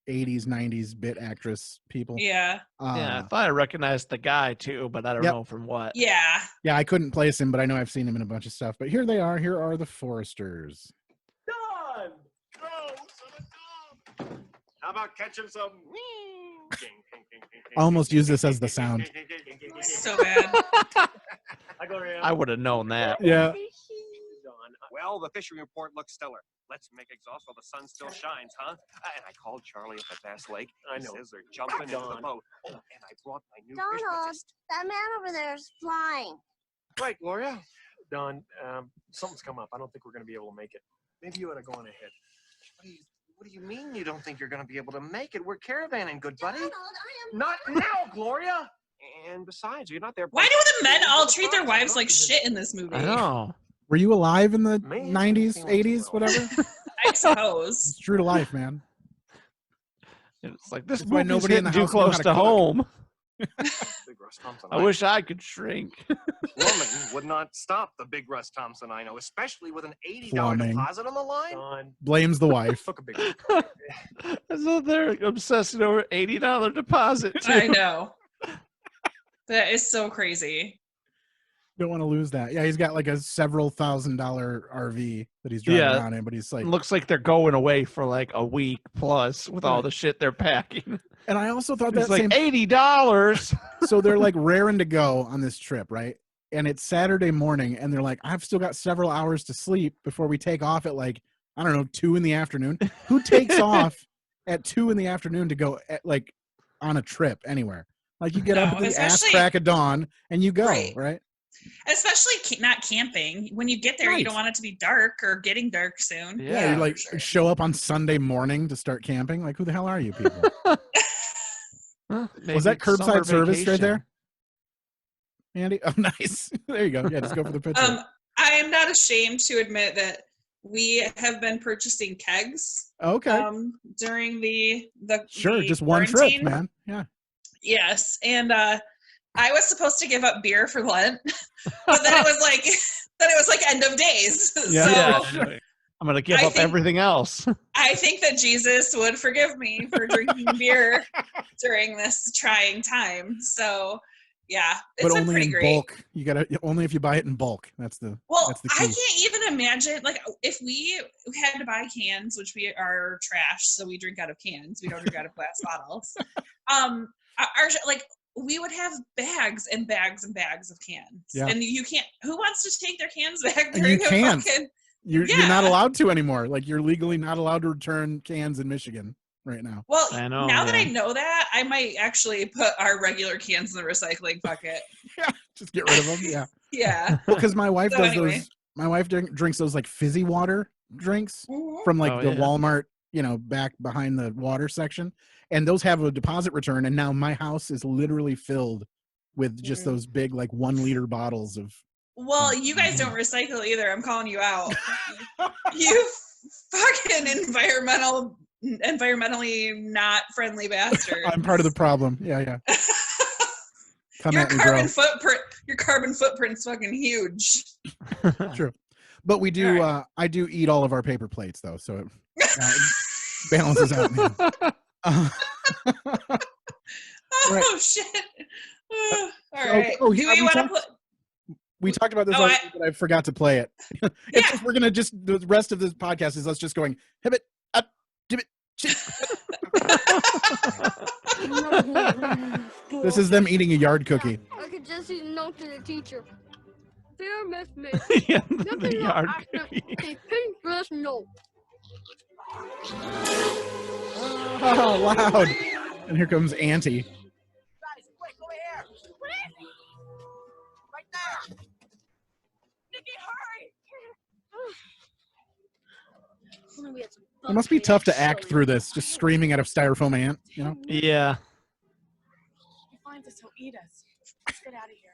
80s, 90s bit actress people. Yeah. Yeah, I thought I recognized the guy, too, but I don't know from what. Yeah. Yeah, I couldn't place him, but I know I've seen him in a bunch of stuff. But here they are. Here are the Foresters. Done! How about catching some? I almost use this as the sound. So bad. I would have known that. Yeah. Well, the fishing report looks stellar. Let's make exhaust while the sun still shines, huh? And I called Charlie up at Bass Lake. I know. He says they're jumping into the boat. Oh, and I brought my new fish Donald, resist. that man over there is flying. Right, Gloria. Don, something's come up. I don't think we're going to be able to make it. Maybe you ought to go on ahead. What do you mean you don't think you're going to be able to make it? We're caravanning, good buddy. Donald, I am... Not now, Gloria. And besides, you're not there. Why do the men all treat their wives like shit in this movie? I know. Were you alive in the 90s, 80s, whatever? I suppose. It's true to life, man. It's like this why movie's nobody in the hitting too house knew how close to to cook. home. Big Russ Thompson. I wish I could shrink. Plumbing would not stop the Big Russ Thompson I know, especially with an $80 Plumbing. deposit on the line. Don, Blames the wife. Took a big So they're obsessing over $80 deposit, too. I know. That is so crazy. Don't want to lose that. Yeah, he's got like a several $1,000 RV that he's driving around in, but he's like... It looks like they're going away for like a week plus with all the shit they're packing. And I also thought It's that like $80. So they're like raring to go on this trip, right? And it's Saturday morning, and they're like, I've still got several hours to sleep before we take off at like, I don't know, 2 in the afternoon. Who takes off at 2 in the afternoon to go at, like on a trip anywhere? Like you get up at the ass crack of dawn and you go, right? Especially not camping. When you get there, you don't want it to be dark or getting dark soon. Yeah, you like show up on Sunday morning to start camping. Like, who the hell are you people? Was that curbside service right there? Andy? Oh, nice. There you go. Yeah, just go for the picture. I am not ashamed to admit that we have been purchasing kegs. Okay. During the sure, the just one quarantine. trip, man. Yeah. Yes, and I was supposed to give up beer for Lent, but then it was like end of days. Yeah. So I'm gonna give up everything else. I think that Jesus would forgive me for drinking beer during this trying time. So yeah, it's But been only pretty in great. bulk. You gotta only if you buy it in bulk. That's the Well, key. I can't even imagine, like, if we had to buy cans, which we are trash, so we drink out of cans. We don't drink out of glass bottles. We would have bags and bags and bags of cans. Yeah. And you can't, who wants to take their cans back And during you a can't. fucking... You're not allowed to anymore. Like you're legally not allowed to return cans in Michigan right now. Well, now that I know that, I might actually put our regular cans in the recycling bucket. Yeah, just get rid of them. Yeah. Yeah. Well, because my wife So does anyway. those. My wife drinks those like fizzy water drinks Mhm. from like Oh, the yeah. Walmart, back behind the water section, and those have a deposit return. And now my house is literally filled with just those big like 1 liter bottles of. Well, you guys don't recycle either. I'm calling you out. You fucking environmentally not friendly bastard. I'm part of the problem. Yeah. Come Your at me, bro. carbon footprint's fucking huge. True, but we do. I do eat all of our paper plates though, so it balances out. Right. Oh shit! All right. Oh, Do yeah, we want to put? We talked about this Oh, already, but I forgot to play it. It's just, we're gonna the rest of this podcast is us just going hip it up, dip it. Shit. This is them eating a yard cookie. I could just eat a note to the teacher. Dear Miss Yeah, the yard cookie. A pink dress note. Oh, loud! And here comes Auntie. Guys, quick, over here. What is it? Right there. Nikki, hurry. It must be tough to act through this, just screaming at a styrofoam ant. Yeah. He finds us, he'll eat us. Let's get out of here.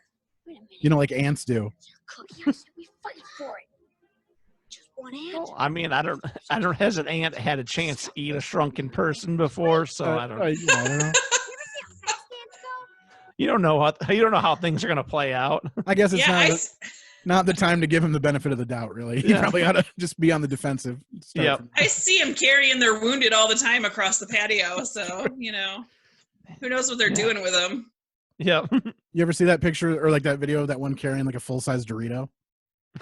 Wait a minute. Like ants do. Cookie, I said we fight for it. Just one ant. Well, I mean, I don't has an ant had a chance to eat a shrunken person before, so I don't. I don't know. You You don't know how things are going to play out. I guess it's not the time to give him the benefit of the doubt, really. He probably ought to just be on the defensive. I see him carrying their wounded all the time across the patio, so, who knows what they're doing with them. Yeah. You ever see that picture or like that video of that one carrying like a full-size Dorito?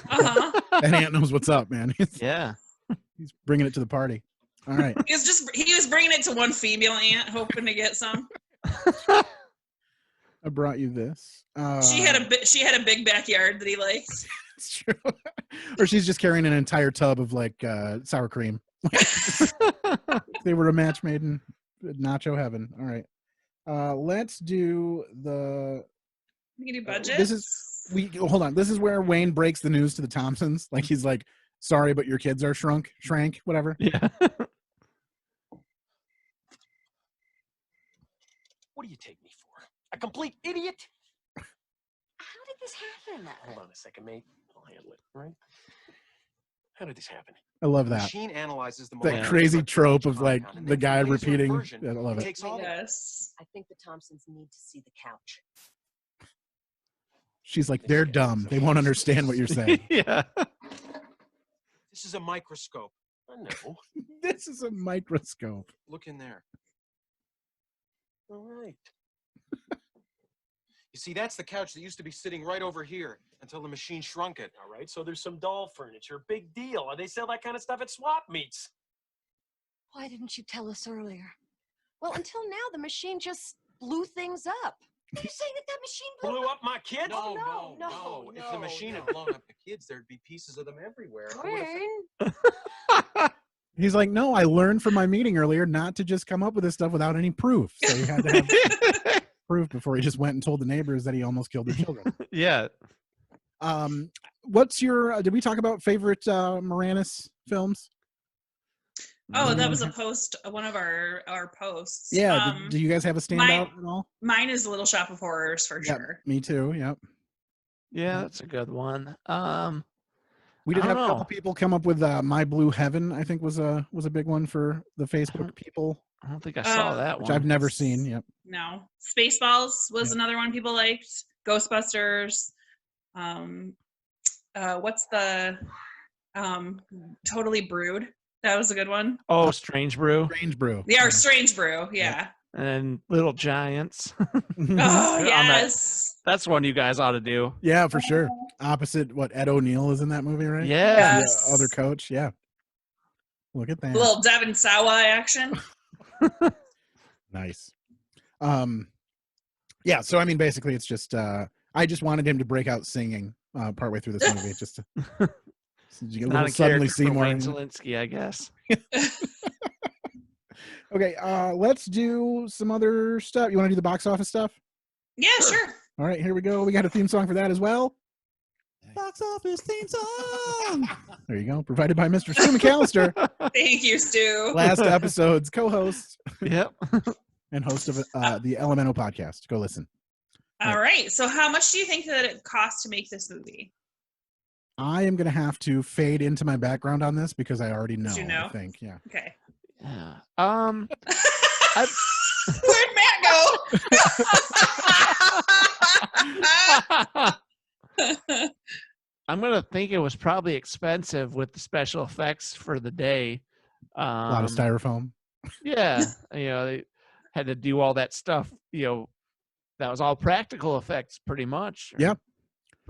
Uh-huh. That ant knows what's up, man. Yeah. He's bringing it to the party. All right. He was bringing it to one female ant, hoping to get some. I brought you this. She had a big backyard that he likes. It's true. Or she's just carrying an entire tub of like sour cream. They were a match made in nacho heaven. All right. Let's do the. We can do budget. Hold on. This is where Wayne breaks the news to the Thompsons. Like he's like, "Sorry, but your kids are shrank, whatever." Yeah. What do you take me for? A complete idiot? How did this happen? Hold on a second, mate. I'll handle it, right? How did this happen? I love that. Machine analyzes the that crazy trope of like the guy repeating. I love it. Yes. I think the Thompsons need to see the couch. She's like, they're dumb. They won't understand what you're saying. Yeah. This is a microscope. I know. This is a microscope. Look in there. All right. You see, that's the couch that used to be sitting right over here until the machine shrunk it. All right, so there's some doll furniture. Big deal. They sell that kind of stuff at swap meets. Why didn't you tell us earlier? Well, until now, the machine just blew things up. Are you saying that machine blew up my kids? No. If the machine had blown up the kids, there'd be pieces of them everywhere. He's like, no, I learned from my meeting earlier not to just come up with this stuff without any proof. So he had to have proof before he just went and told the neighbors that he almost killed their children. Yeah. What's your? Did we talk about favorite Moranis films? Oh, that was a post, one of our posts. Yeah. Do you guys have a standout at all? Mine is Little Shop of Horrors for sure. Me too. Yep. Yeah, that's a good one. We did have a couple people come up with My Blue Heaven. I think was a big one for the Facebook people. I don't think I saw that which one. I've never seen. Yep. No. Spaceballs was another one people liked. Ghostbusters. What's the Totally Brewed? That was a good one. Oh, Strange Brew. Strange Brew. Yeah, or Strange Brew. Yeah. And Little Giants. Oh, yes. That's one you guys ought to do. Yeah, for sure. Opposite what Ed O'Neill is in that movie, right? Yeah. Yes. The other coach. Yeah. Look at that. A little Devin Sawa action. Nice. Yeah, so I mean basically it's just I just wanted him to break out singing partway through this movie just to you get a little suddenly see more. Zelensky, I guess. Okay, let's do some other stuff. You want to do the box office stuff? Yeah, sure. All right, here we go. We got a theme song for that as well. Box office theme song. There you go. Provided by Mr. Stu McAllister. Thank you, Stu. Last episode's co-host. Yep. And host of the Elemental podcast. Go listen. All right. So how much do you think that it cost to make this movie? I am going to have to fade into my background on this because I already know. You know? I think, yeah. Okay. Yeah. Where'd Matt go? I'm gonna think it was probably expensive with the special effects for the day. A lot of styrofoam. Yeah, they had to do all that stuff. That was all practical effects, pretty much. Yeah.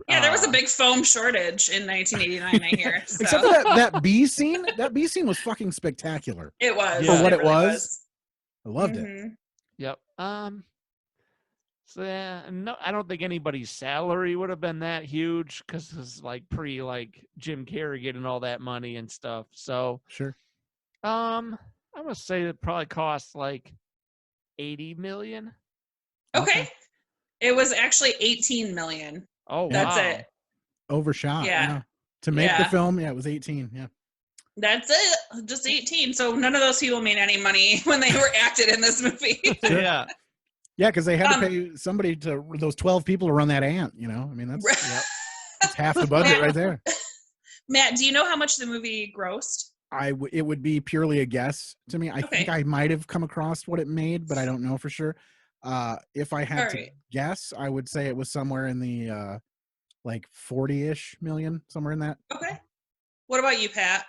Yeah, there was a big foam shortage in 1989, I hear. So. Except for that bee scene. That bee scene was fucking spectacular. It was. For what it really was. I loved it. Yep. So yeah, no, I don't think anybody's salary would have been that huge because it's like Jim Carrey getting all that money and stuff. So sure. I'm gonna say it probably cost like $80 million. Okay. It was actually $18 million. Oh, that's wow. it. Overshot. Yeah. To make the film, it was 18. Yeah. That's it. Just 18. So none of those people made any money when they were acted in this movie. Sure. Yeah. Yeah, because they had to pay somebody those 12 people to run that ant. I mean, that's half the budget right there. Matt, do you know how much the movie grossed? It would be purely a guess to me. I think I might have come across what it made, but I don't know for sure. If I had to guess, I would say it was somewhere in the like 40-ish million, somewhere in that. Okay. What about you, Pat?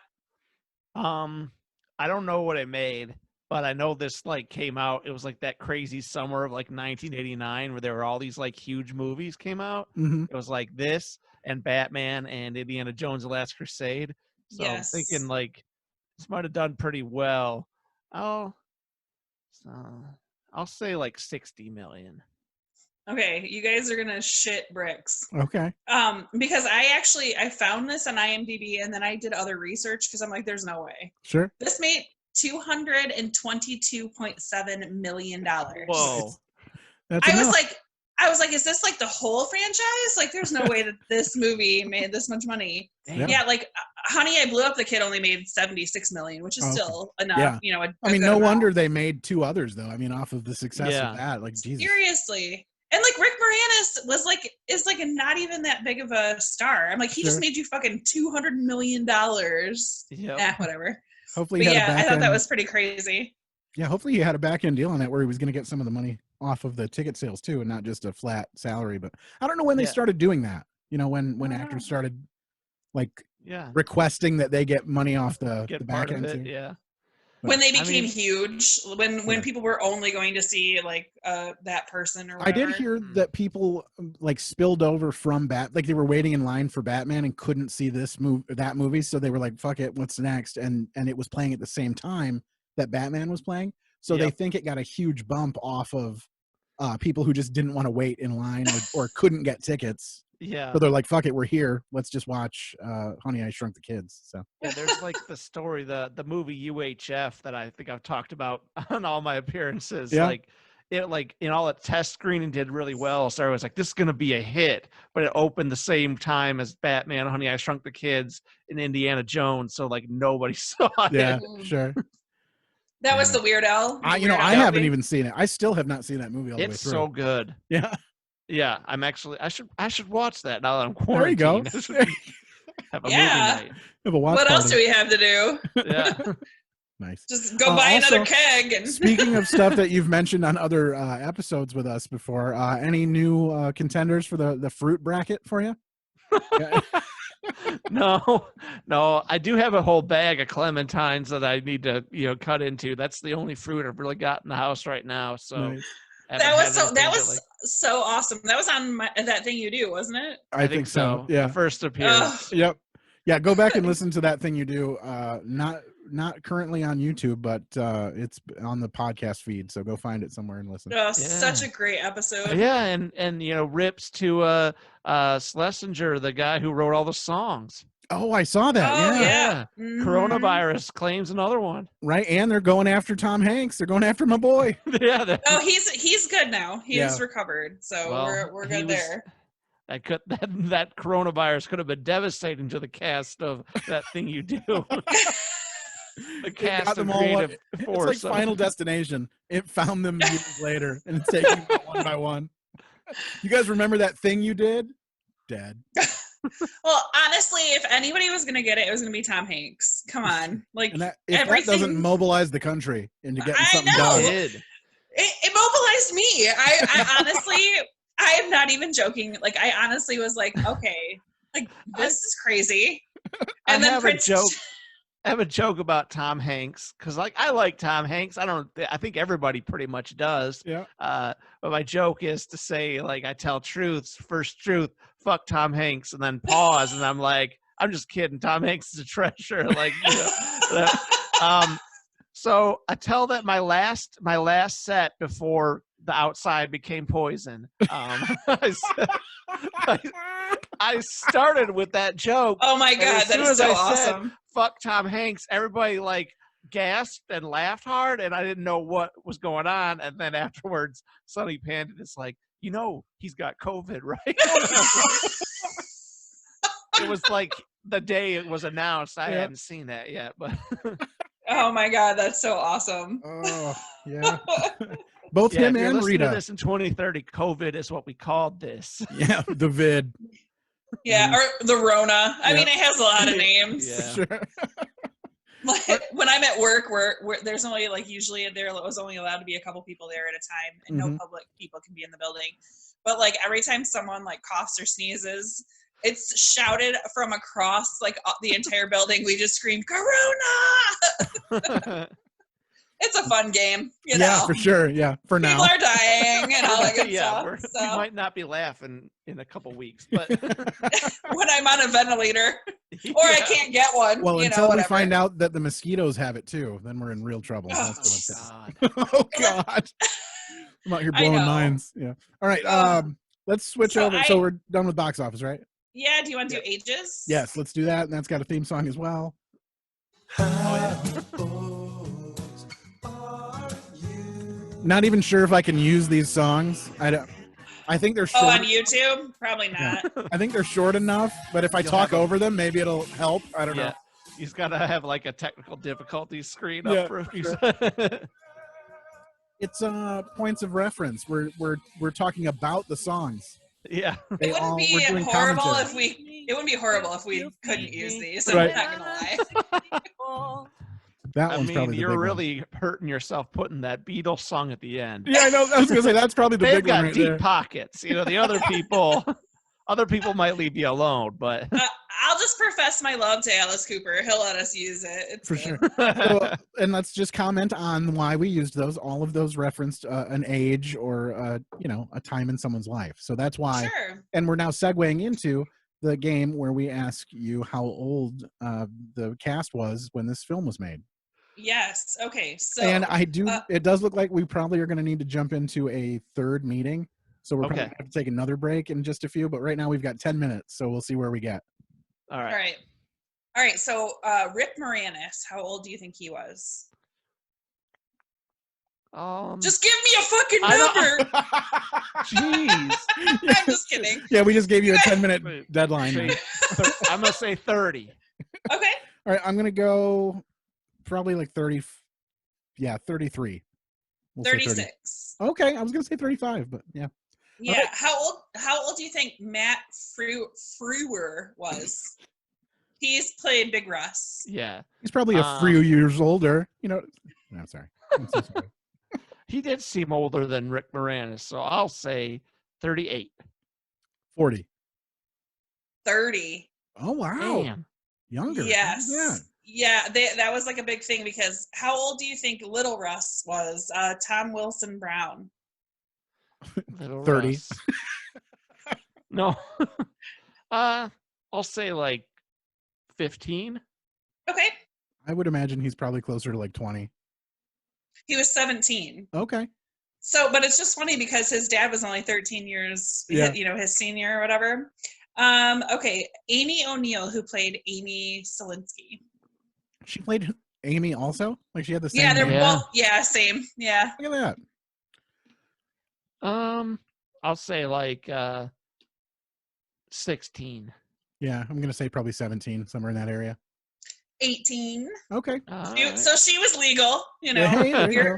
I don't know what it made, but I know this like came out. It was like that crazy summer of like 1989 where there were all these like huge movies came out. Mm-hmm. It was like this and Batman and Indiana Jones: The Last Crusade. So I'm thinking like this might have done pretty well. I'll say like 60 million. Okay, you guys are gonna shit bricks. Okay. Because I found this on IMDb and then I did other research because I'm like, there's no way. Sure. This made $222.7 million. Whoa. That's I enough. was like, is this like the whole franchise? Like, there's no way that this movie made this much money. Yeah, like Honey, I Blew Up the Kid only made $76 million, which is still enough. Yeah. You know, I mean, no wonder they made 2 others though. I mean, off of the success of that, like Jesus. Seriously. And like Rick Moranis is like not even that big of a star. I'm like, he just made you fucking $200 million. Yeah, whatever. Hopefully, but I thought that was pretty crazy. Yeah, hopefully he had a back end deal on that where he was going to get some of the money off of the ticket sales too, and not just a flat salary. But I don't know when they started doing that. You know, when actors started like requesting that they get money off the back end too. Yeah. When they became huge, when people were only going to see like that person or whatever. I did hear that people like spilled over from like they were waiting in line for Batman and couldn't see that movie, so they were like, "Fuck it, what's next?" And it was playing at the same time that Batman was playing, so they think it got a huge bump off of people who just didn't want to wait in line or couldn't get tickets. Yeah. So they're like, "Fuck it, we're here. Let's just watch Honey, I Shrunk the Kids." So yeah, there's like the story, the movie UHF that I think I've talked about on all my appearances. Yeah. Like it, like in all its test screening did really well. So I was like, this is gonna be a hit. But it opened the same time as Batman, Honey, I Shrunk the Kids, and Indiana Jones. So like nobody saw it. Yeah, sure. That was the Weird Al. I haven't even seen it. I still have not seen that movie all the way through. It's so good. Yeah. Yeah, I'm actually. I should watch that now that I'm quarantined. There you go. Have a movie night. Have a watch what party. else do we have to do? Yeah. Nice. Just go buy another keg. And Speaking of stuff that you've mentioned on other episodes with us before, any new contenders for the fruit bracket for you? No. I do have a whole bag of clementines that I need to cut into. That's the only fruit I've really got in the house right now. So. Nice. That was so awesome. That was on that thing you do, wasn't it? I think so. Yeah. First appearance. Yep. Yeah. Go back and listen to that thing you do. Not currently on YouTube, but it's on the podcast feed. So go find it somewhere and listen. Such a great episode. Yeah, and rips to Schlesinger, the guy who wrote all the songs. Oh, I saw that. Oh, yeah. Mm-hmm. Coronavirus claims another one. Right, and they're going after Tom Hanks. They're going after my boy. Yeah. He's good now. He's recovered. So we're good there. That coronavirus could have been devastating to the cast of that thing you do. The cast of creative force. It's like Final Destination. It found them years later, and it's taking them one by one. You guys remember that thing you did? Dead. Well, honestly, if anybody was going to get it, it was going to be Tom Hanks. Come on. Like, if that doesn't mobilize the country into getting something done. It mobilized me. I honestly, I am not even joking. Like, I honestly was like, okay, like, this is crazy. And then I have a joke about Tom Hanks because, like, I like Tom Hanks. I think everybody pretty much does. Yeah. But my joke is to say, like, I tell truths. First truth, fuck Tom Hanks, and then pause, and I'm like, I'm just kidding. Tom Hanks is a treasure. Like, so I tell that my last set before the outside became poison. I started with that joke. Oh my God, that is so awesome. Fuck Tom Hanks. Everybody like gasped and laughed hard, and I didn't know what was going on. And then afterwards, Sonny Pandit is like, he's got COVID, right? It was like the day it was announced. I hadn't seen that yet, but. Oh my God, that's so awesome. Oh yeah. Both him and Rita. To this in 2030, COVID is what we called this. Yeah, the vid. Yeah, or the Rona. I mean, it has a lot of names. Yeah. Sure. Like when I'm at work, where there's only like usually there was only allowed to be a couple people there at a time, and no public people can be in the building. But like every time someone like coughs or sneezes, it's shouted from across like the entire building. We just scream "Corona!" It's a fun game, you know. Yeah, for sure. Yeah, for People now. People are dying and all that good stuff. We might not be laughing in a couple weeks, but when I'm on a ventilator or I can't get one. Well, until whatever. we find out that the mosquitoes have it too, then we're in real trouble. Oh, God. Oh God. I'm out here blowing minds. Yeah. All right. Let's switch over. So we're done with box office, right? Yeah. Do you want to do ages? Yes, let's do that. And that's got a theme song as well. Not even sure if I can use these songs. I think they're short. Oh, on YouTube? Probably not. Yeah. I think they're short enough, but if I talk over them, maybe it'll help. I don't know. He's got to have like a technical difficulty screen up for a few seconds. It's points of reference. We're talking about the songs. Yeah. It wouldn't be horrible if we couldn't use these. I'm not gonna lie. That one's probably the you're big really hurting yourself putting that Beatles song at the end. Yeah, I know. I was gonna say that's probably the big one right deep there. pockets. You know, the other people might leave you alone, but I'll just profess my love to Alice Cooper. He'll let us use it. It's for good. sure. So, and let's just comment on why we used those. All of those referenced an age or a time in someone's life. So that's why. Sure. And we're now segueing into the game where we ask you how old the cast was when this film was made. Yes. Okay. So. And I do. It does look like we probably are going to need to jump into a third meeting. So we're probably going to have to take another break in just a few. But right now we've got 10 minutes, so we'll see where we get. All right. All right. So Rick Moranis, how old do you think he was? Just give me a fucking number. Jeez. I'm just kidding. Yeah, we just gave you a 10-minute deadline. I'm gonna say 30. Okay. All right, I'm gonna go probably like 30. Yeah, 33. We'll 36. Okay, I was gonna say 35, but yeah. Yeah. Okay. How old do you think Matt Frewer was? He's played Big Russ. Yeah. He's probably a few years older. You know. No, sorry. I'm so sorry. He did seem older than Rick Moranis, so I'll say 38. 40. 30. Oh wow. Damn. Younger. Yes. Yeah. Yeah, that was like a big thing because how old do you think Little Russ was? Tom Wilson Brown. 30. No. I'll say like 15. Okay. I would imagine he's probably closer to like 20. He was 17. Okay. So, but it's just funny because his dad was only 13 years, his senior or whatever. Okay. Amy O'Neill, who played Amy Selinsky. She played Amy also? Like she had the same Yeah, they're name? both, same. Yeah. Look at that. I'll say like 16. Yeah, I'm gonna say probably 17, somewhere in that area. 18. Okay. So she was legal, you know. Hey, there you go.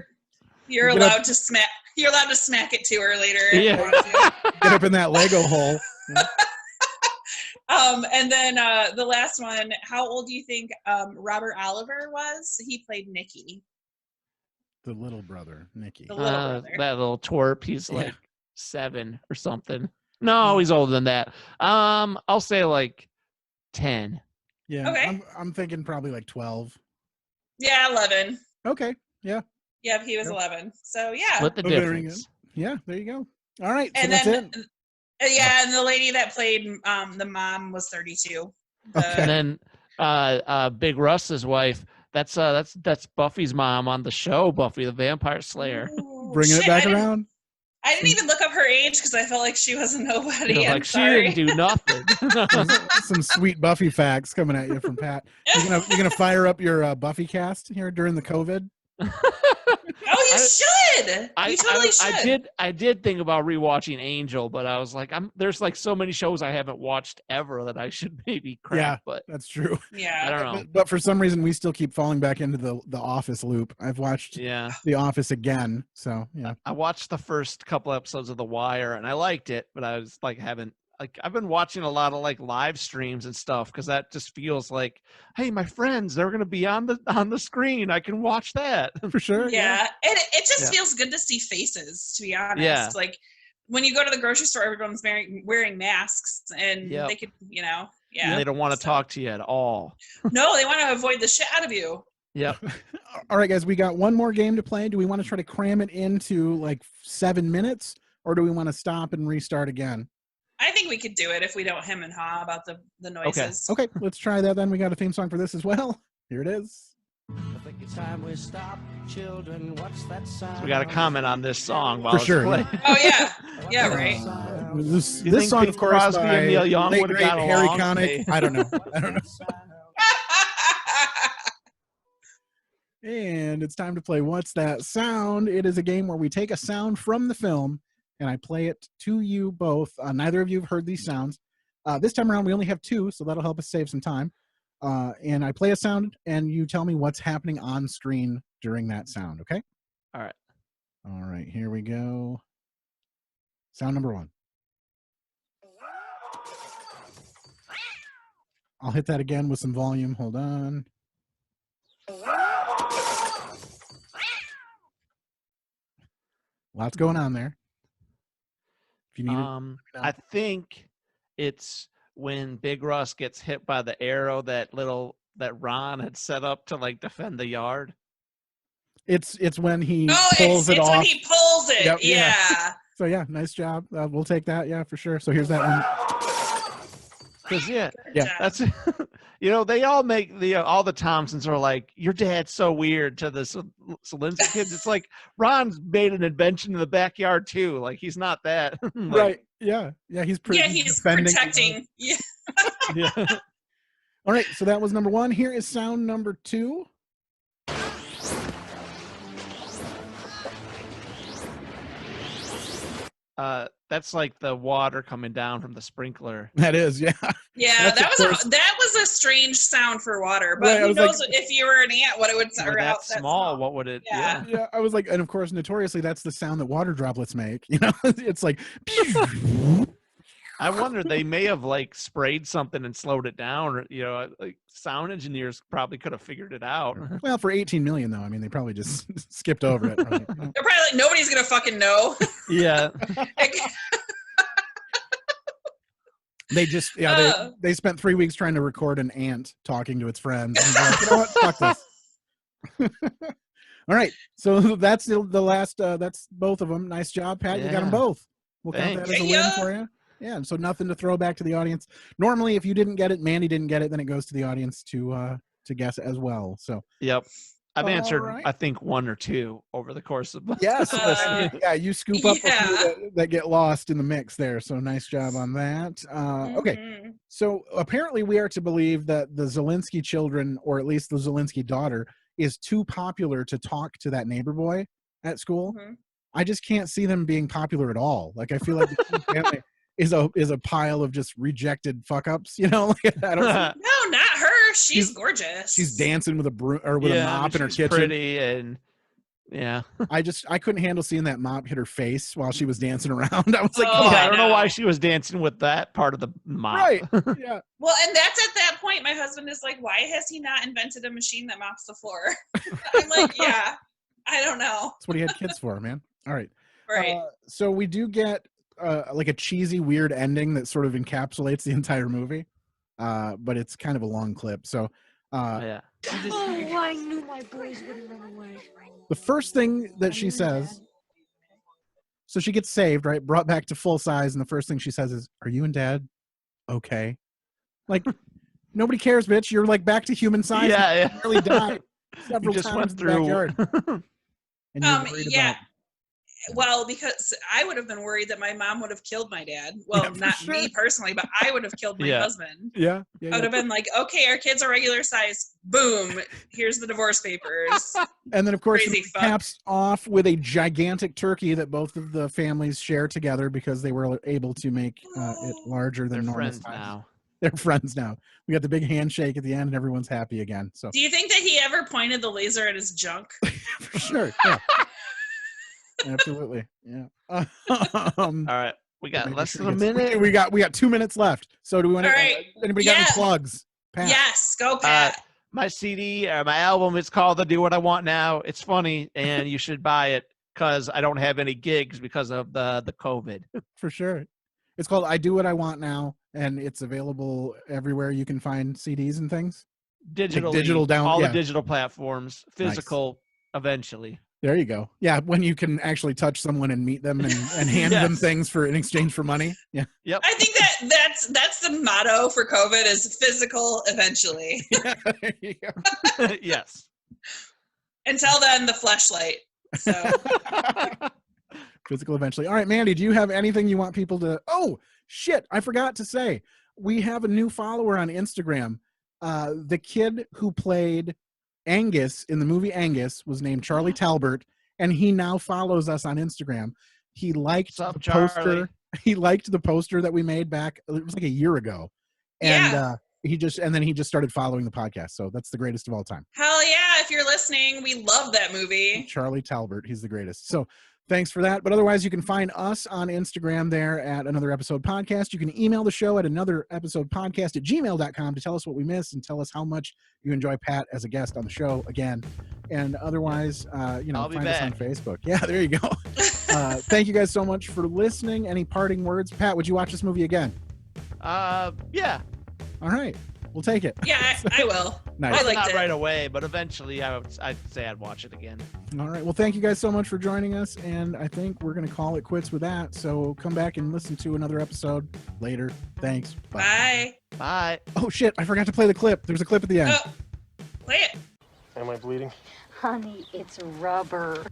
You're allowed to smack. You're allowed to smack it to her later. If you want to. Get up in that Lego hole. Yeah. And then the last one. How old do you think Robert Oliver was? He played Nicky. The little brother, Nicky. The little brother. That little twerp. He's like 7 or something. No, he's older than that. I'll say like 10. Yeah. Okay. I'm thinking probably like 12. Yeah, 11. Okay. Yeah. Yep, he was 11. So yeah. Split the difference. Yeah, there you go. All right. So And that's then, it. yeah, and the lady that played the mom was 32. And then Big Russ's wife. That's Buffy's mom on the show, Buffy the Vampire Slayer. Bringing it back around. I didn't even look up her age because I felt like she was a nobody. I'm Like sorry. she didn't do nothing. Some sweet Buffy facts coming at you from Pat. You're gonna fire up your Buffy cast here during the COVID. Oh, you should. You totally should. I did think about rewatching Angel, but I was like, there's like so many shows I haven't watched ever that I should maybe crack. Yeah, but that's true. Yeah, I don't know. But for some reason, we still keep falling back into the Office loop. I've watched The Office again, so yeah. I watched the first couple episodes of The Wire and I liked it, but I was like like I've been watching a lot of like live streams and stuff because that just feels like, hey, my friends, they're gonna be on the screen. I can watch that for sure. Yeah, and it just feels good to see faces. To be honest, like when you go to the grocery store, everyone's wearing masks, and they could, And they don't want to talk to you at all. No, they want to avoid the shit out of you. Yep. All right, guys, we got one more game to play. Do we want to try to cram it into like 7 minutes, or do we want to stop and restart again? I think we could do it if we don't hem and haw about the noises. Okay, let's try that then. We got a theme song for this as well. Here it is. I think it's time we stop, children. What's that sound? So we got to comment on this song while For it's sure. playing. Oh yeah, yeah, right. This song, of course, Crosby by and Neil Young late would have great got Harry along? Connick. I don't know. And it's time to play What's That Sound? It is a game where we take a sound from the film and I play it to you both. Neither of you have heard these sounds. This time around, we only have 2, so that'll help us save some time. And I play a sound and you tell me what's happening on screen during that sound, okay? All right. All right, here we go. Sound number 1. I'll hit that again with some volume. Hold on. Lots going on there. If you need I think it's when Big Russ gets hit by the arrow that Ron had set up to like defend the yard. It's when he pulls it it's off. when he pulls it. Yep. Yeah. So yeah, nice job. We'll take that. Yeah, for sure. So here's that one. Because yeah, Yeah. that's they all make all the Thompsons are like, your dad's so weird to the Zelinsky kids. It's like Ron's made an invention in the backyard too. Like he's not that. Like, right. Yeah. Yeah. He's he's protecting. Yeah. Yeah. All right. So that was number 1. Here is sound number 2. That's like the water coming down from the sprinkler. That is, yeah. Yeah, that was a strange sound for water, but Right, who knows if you were an ant, what it would sound That small, what would it? Yeah. Yeah, I was like, and of course, notoriously, that's the sound that water droplets make. It's like. I wonder they may have like sprayed something and slowed it down, or like sound engineers probably could have figured it out. Well, for 18 million though, I mean, they probably just skipped over it. Right? They're probably like, nobody's gonna fucking know. Yeah. They just they spent 3 weeks trying to record an ant talking to its friends. And they're like, you know what? Fuck this. All right, so that's the last. That's both of them. Nice job, Pat. You got them both. We'll count that as a win for you. Yeah, and so nothing to throw back to the audience. Normally, if you didn't get it, Mandy didn't get it, then it goes to the audience to guess as well. So yep, I've answered right. I think 1 or 2 over the course of yes, yeah, you scoop up a few that get lost in the mix there. So nice job on that. Okay, so apparently we are to believe that the Zelinsky children, or at least the Zelinsky daughter, is too popular to talk to that neighbor boy at school. I just can't see them being popular at all. Like I feel like the family is a pile of just rejected fuck ups, I don't No, not her. She's gorgeous. She's dancing with a broom or with a mop in her kitchen. Pretty and yeah. I couldn't handle seeing that mop hit her face while she was dancing around. I was like, I don't know why she was dancing with that part of the mop. Right. Yeah. Well, and that's at that point my husband is like, why has he not invented a machine that mops the floor? I'm like, yeah, I don't know. That's what he had kids for, man. All right. Right. So we do get like a cheesy, weird ending that sort of encapsulates the entire movie. But it's kind of a long clip. So yeah. Oh, I knew my boys wouldn't run away. The first thing that she says, so she gets saved, right? Brought back to full size. And the first thing she says is, "Are you and Dad okay?" Like, nobody cares, bitch. You're like back to human size. Yeah. You nearly died several just times went in the through. backyard. And you're worried Yeah. about. Well, because I would have been worried that my mom would have killed my dad. Well, not me personally, but I would have killed my husband. Yeah. I would have been like, okay, our kids are regular size. Boom. Here's the divorce papers. And then, of course, Crazy it fuck. caps off with a gigantic turkey that both of the families share together because they were able to make it larger than They're normal friends size. now. They're friends now. We got the big handshake at the end, and everyone's happy again. So Do you think that he ever pointed the laser at his junk? for sure, yeah. Absolutely, yeah. All right. We got less than a minute. We got 2 minutes left. So do we want to? Right. Anybody got any plugs? Pat? Yes, go Pat. My CD or my album is called "The Do What I Want Now." It's funny, and you should buy it because I don't have any gigs because of the COVID. For sure. It's called "I Do What I Want Now," and it's available everywhere you can find CDs and things. Digital down all the digital platforms, physical eventually. There you go. Yeah, when you can actually touch someone and meet them and hand them things in exchange for money. Yeah. Yep. I think that's the motto for COVID is physical eventually. Yes. Until then, the fleshlight. So physical eventually. All right, Mandy, do you have anything you want people to? Oh shit! I forgot to say we have a new follower on Instagram. The kid who played Angus in the movie Angus was named Charlie Talbert, and he now follows us on Instagram. He liked the poster. Charlie? He liked the poster that we made back. It was like a year ago, and he just started following the podcast. So that's the greatest of all time. Hell yeah! If you're listening, we love that movie. Charlie Talbert, he's the greatest. So thanks for that. But otherwise, you can find us on Instagram there at Another Episode Podcast. You can email the show at anotherepisodepodcast@gmail.com to tell us what we missed and tell us how much you enjoy Pat as a guest on the show again. And otherwise, find us on Facebook. Yeah, there you go. Thank you guys so much for listening. Any parting words? Pat, would you watch this movie again? Yeah. All right. We'll take it. Yeah, I will. Nice. I liked Not it. right away, but eventually I'd say I'd watch it again. All right. Well, thank you guys so much for joining us. And I think we're going to call it quits with that. So come back and listen to another episode later. Thanks. Bye. Bye. Oh, shit. I forgot to play the clip. There's a clip at the end. Play it. Am I bleeding? Honey, it's rubber.